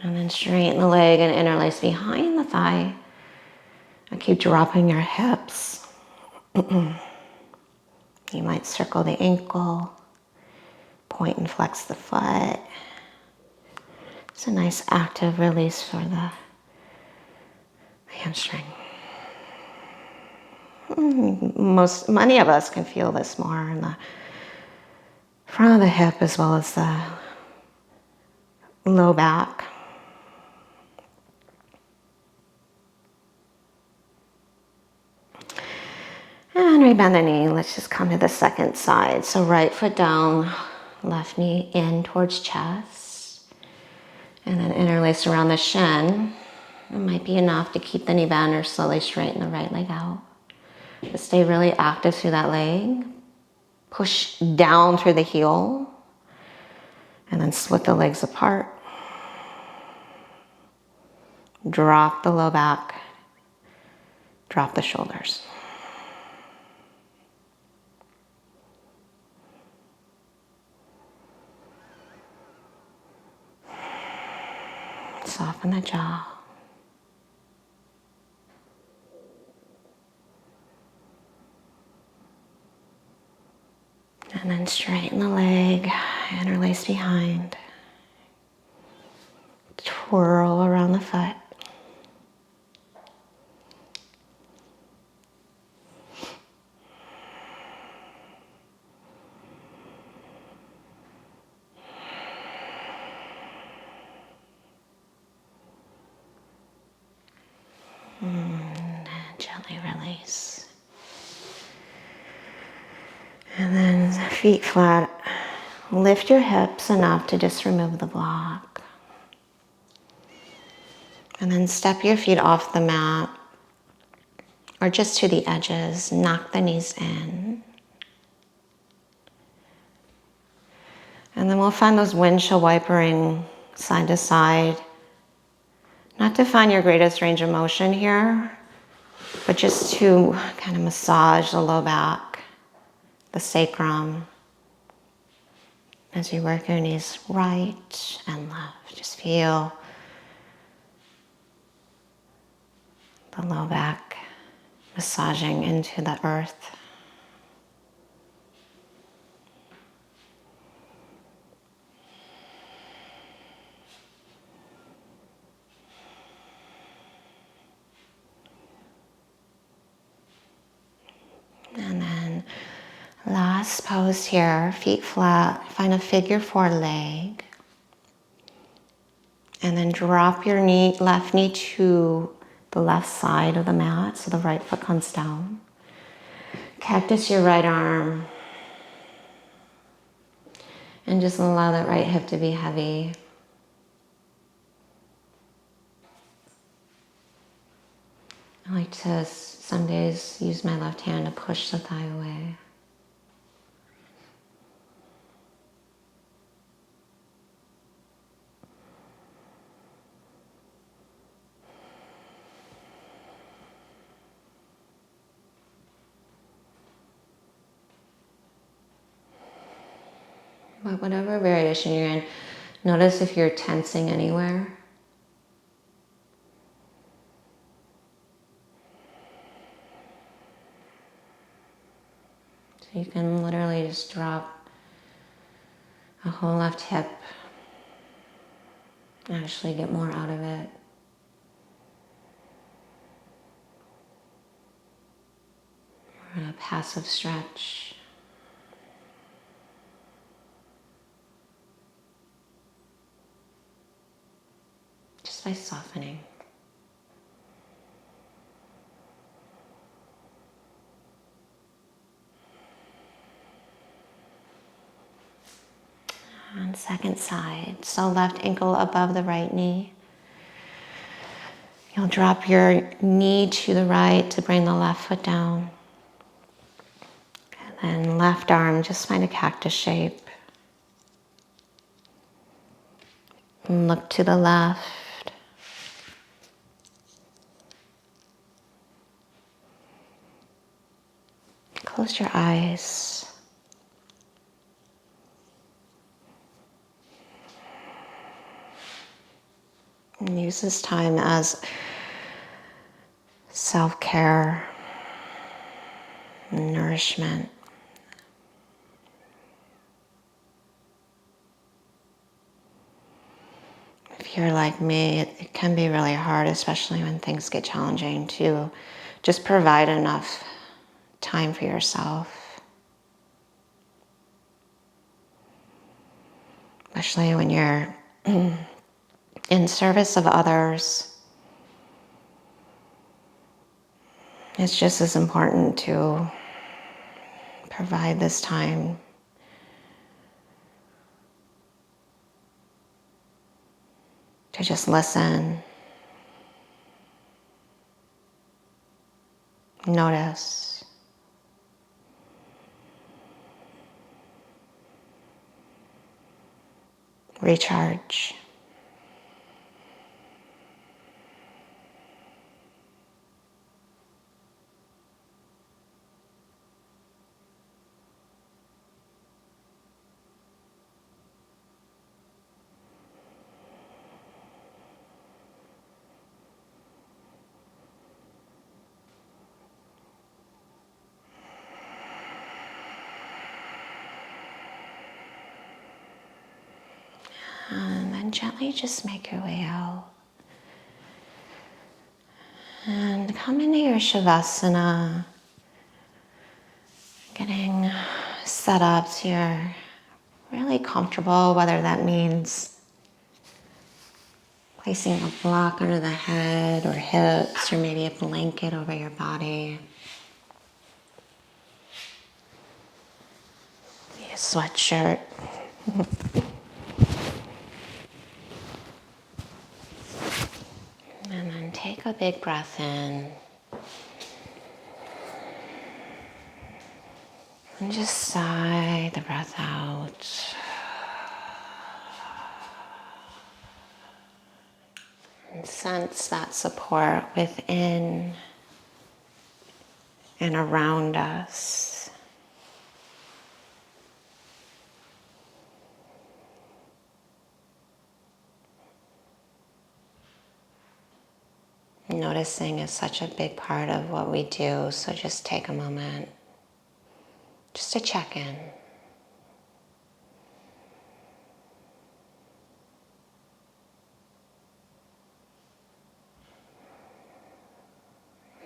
And then straighten the leg and interlace behind the thigh. And keep dropping your hips. You might circle the ankle, point and flex the foot. It's a nice active release for the hamstring. Many of us can feel this more in the front of the hip as well as the low back. And rebend the knee. Let's just come to the second side. So right foot down, left knee in towards chest. And then interlace around the shin. It might be enough to keep the knee bent or slowly straighten the right leg out. But stay really active through that leg. Push down through the heel. And then split the legs apart. Drop the low back. Drop the shoulders. Soften the jaw. And then straighten the leg, interlace behind. Twirl around the foot. And gently release. And then feet flat. Lift your hips enough to just remove the block. And then step your feet off the mat or just to the edges. Knock the knees in. And then we'll find those windshield wipering side to side. Not to find your greatest range of motion here, but just to kind of massage the low back, the sacrum, as you work your knees right and left. Just feel the low back massaging into the earth. last pose here, feet flat, find a figure 4 leg. And then drop your knee, left knee to the left side of the mat, so the right foot comes down. Cactus your right arm. And just allow that right hip to be heavy. I like to some days use my left hand to push the thigh away. But whatever variation you're in, notice if you're tensing anywhere. So you can literally just drop a whole left hip and actually get more out of it. Or a passive stretch. Just by softening. On second side, so left ankle above the right knee. You'll drop your knee to the right to bring the left foot down. And then left arm, just find a cactus shape. And look to the left. Close your eyes. And use this time as self-care, nourishment. If you're like me, it can be really hard, especially when things get challenging, to just provide enough time for yourself. Especially when you're in service of others. It's just as important to provide this time to just listen, notice, recharge. And then gently just make your way out. And come into your Shavasana, getting set up so you're really comfortable, whether that means placing a block under the head or hips, or maybe a blanket over your body. Maybe a sweatshirt. And then take a big breath in. And just sigh the breath out. And sense that support within and around us. Noticing is such a big part of what we do, so just take a moment just to check in.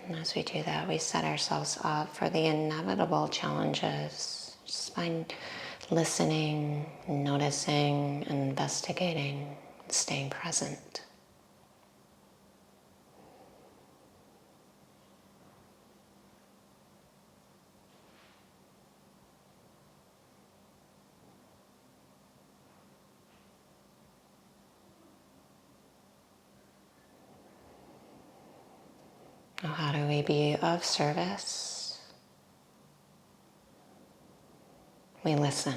And as we do that, we set ourselves up for the inevitable challenges, just by listening, noticing, investigating, staying present. Now, how do we be of service? We listen.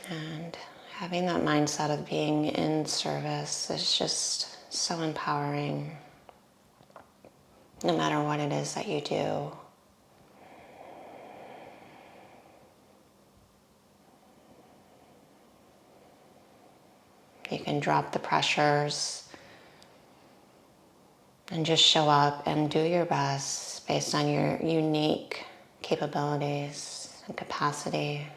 And having that mindset of being in service is just so empowering, no matter what it is that you do. You can drop the pressures and just show up and do your best based on your unique capabilities and capacity.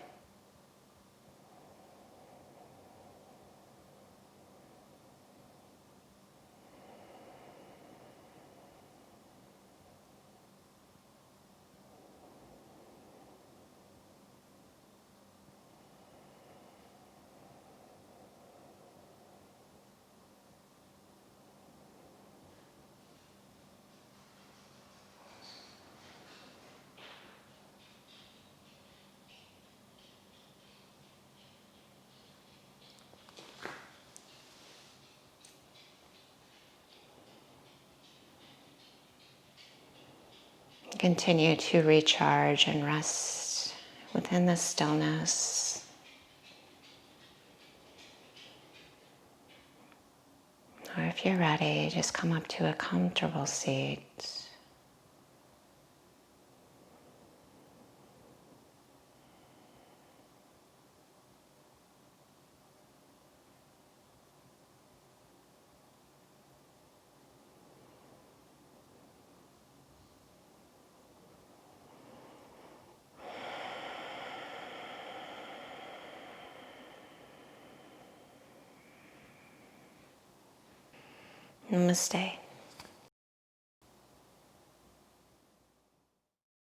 Continue to recharge and rest within the stillness. Or if you're ready, just come up to a comfortable seat. Namaste.